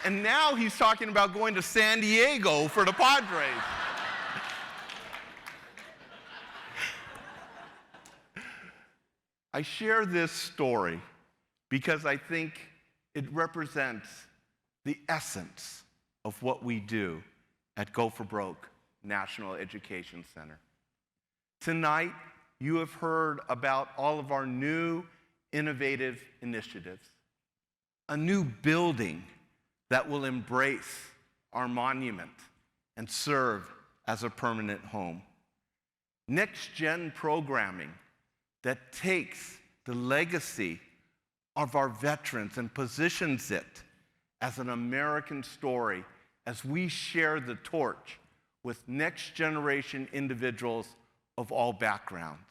And now he's talking about going to San Diego for the Padres. I share this story because I think it represents the essence of what we do at Go for Broke National Education Center. Tonight, you have heard about all of our new innovative initiatives. A new building that will embrace our monument and serve as a permanent home. NextGen programming that takes the legacy of our veterans and positions it as an American story as we share the torch with next generation individuals of all backgrounds.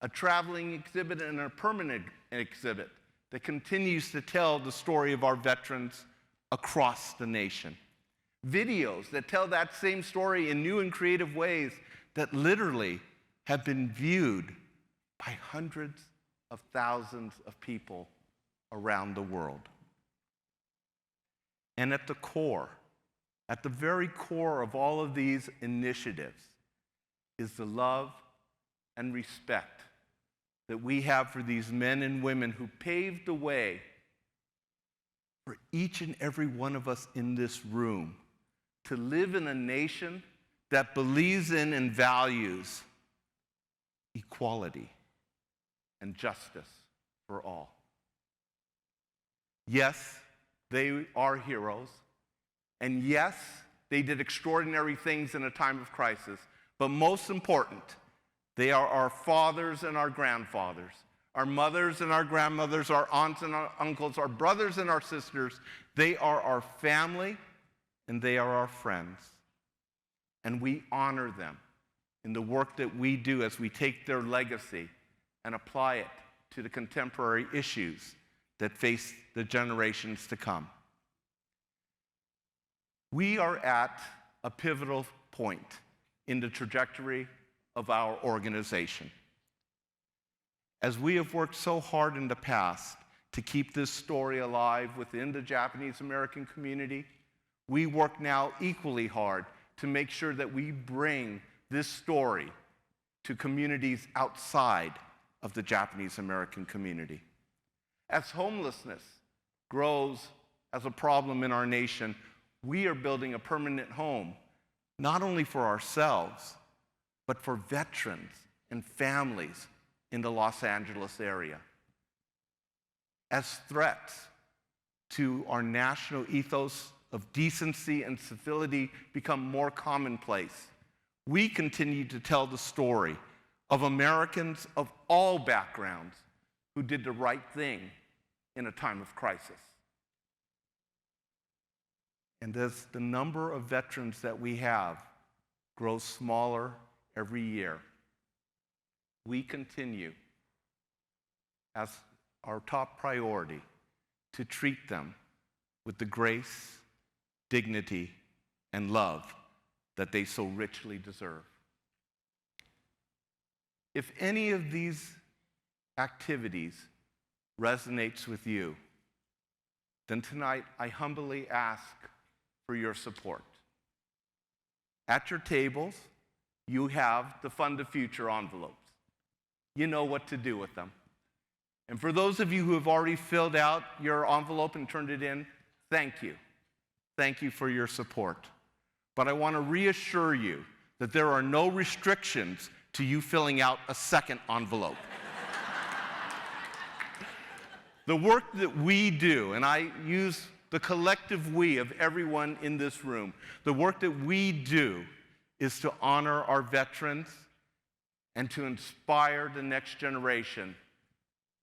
A traveling exhibit and a permanent exhibit that continues to tell the story of our veterans across the nation. Videos that tell that same story in new and creative ways that literally have been viewed by hundreds of thousands of people around the world. And at the core, at the very core of all of these initiatives, is the love and respect that we have for these men and women who paved the way for each and every one of us in this room to live in a nation that believes in and values equality and justice for all. Yes, they are heroes, and yes, they did extraordinary things in a time of crisis, but most important, they are our fathers and our grandfathers, our mothers and our grandmothers, our aunts and our uncles, our brothers and our sisters. They are our family and they are our friends. And we honor them in the work that we do as we take their legacy and apply it to the contemporary issues that face the generations to come. We are at a pivotal point in the trajectory of our organization. As we have worked so hard in the past to keep this story alive within the Japanese American community, we work now equally hard to make sure that we bring this story to communities outside of the Japanese American community. As homelessness grows as a problem in our nation, we are building a permanent home, not only for ourselves, but for veterans and families in the Los Angeles area. As threats to our national ethos of decency and civility become more commonplace, we continue to tell the story of Americans of all backgrounds who did the right thing in a time of crisis. And as the number of veterans that we have grows smaller every year, we continue as our top priority to treat them with the grace, dignity, and love that they so richly deserve. If any of these activities resonates with you, then tonight I humbly ask for your support. At your tables, you have the Fund the Future envelopes. You know what to do with them. And for those of you who have already filled out your envelope and turned it in, thank you. Thank you for your support. But I want to reassure you that there are no restrictions to you filling out a second envelope. The work that we do, and I use the collective we of everyone in this room, the work that we do is to honor our veterans and to inspire the next generation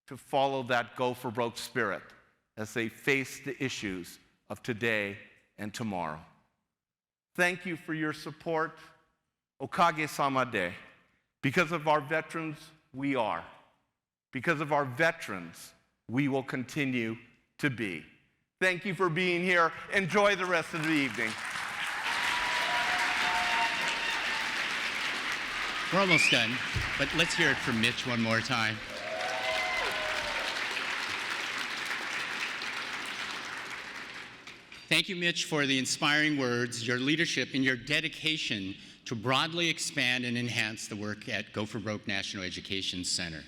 to follow that go for broke spirit as they face the issues of today and tomorrow. Thank you for your support. Okage-sama de. Because of our veterans, we are. Because of our veterans, we will continue to be. Thank you for being here. Enjoy the rest of the evening. We're almost done, but let's hear it from Mitch one more time. Thank you, Mitch, for the inspiring words, your leadership, and your dedication to broadly expand and enhance the work at Go for Broke National Education Center.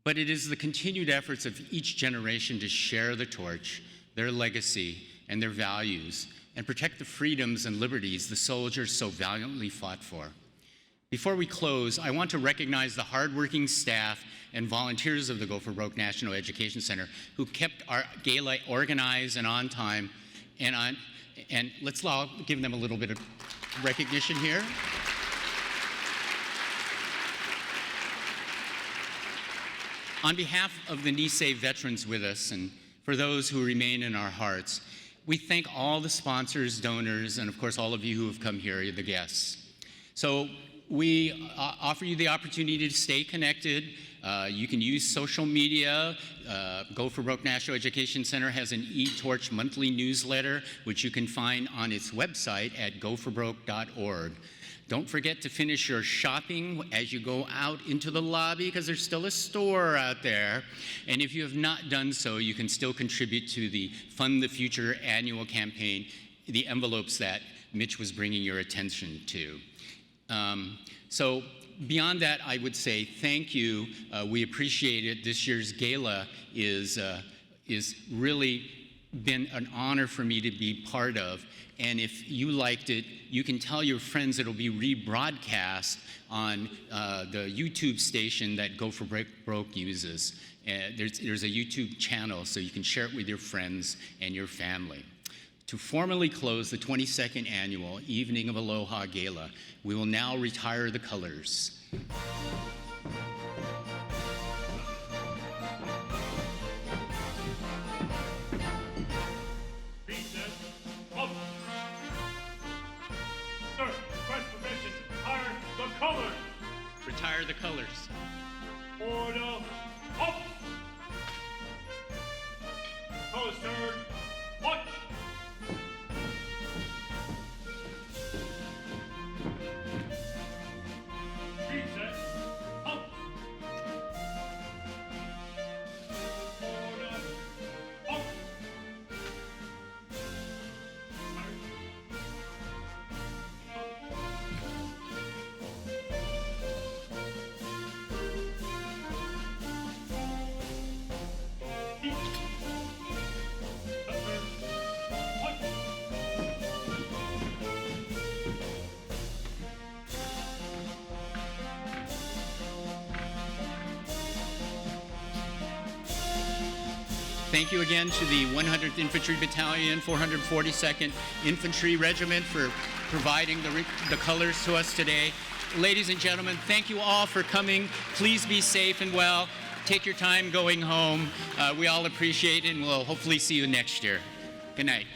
But it is the continued efforts of each generation to share the torch, their legacy, and their values, and protect the freedoms and liberties the soldiers so valiantly fought for. Before we close, I want to recognize the hardworking staff and volunteers of the Go for Broke National Education Center who kept our gala organized and on time, and let's all give them a little bit of recognition here. On behalf of the Nisei veterans with us, and for those who remain in our hearts, we thank all the sponsors, donors, and of course all of you who have come here, the guests. So we offer you the opportunity to stay connected. You can use social media. Go for Broke National Education Center has an eTorch monthly newsletter, which you can find on its website at goforbroke.org. Don't forget to finish your shopping as you go out into the lobby, because there's still a store out there. And if you have not done so, you can still contribute to the Fund the Future annual campaign, the envelopes that Mitch was bringing your attention to. So beyond that, I would say thank you. We appreciate it. This year's gala is really been an honor for me to be part of. And if you liked it, you can tell your friends it'll be rebroadcast on the YouTube station that Go for Broke uses. There's a YouTube channel, so you can share it with your friends and your family. To formally close the 22nd annual Evening of Aloha Gala, we will now retire the colors. Retire the colors. Order up. Poster, watch. Reset, up. Order up. Thank you again to the 100th Infantry Battalion, 442nd Infantry Regiment for providing the colors to us today. Ladies and gentlemen, thank you all for coming. Please be safe and well. Take your time going home. We all appreciate it, and we'll hopefully see you next year. Good night.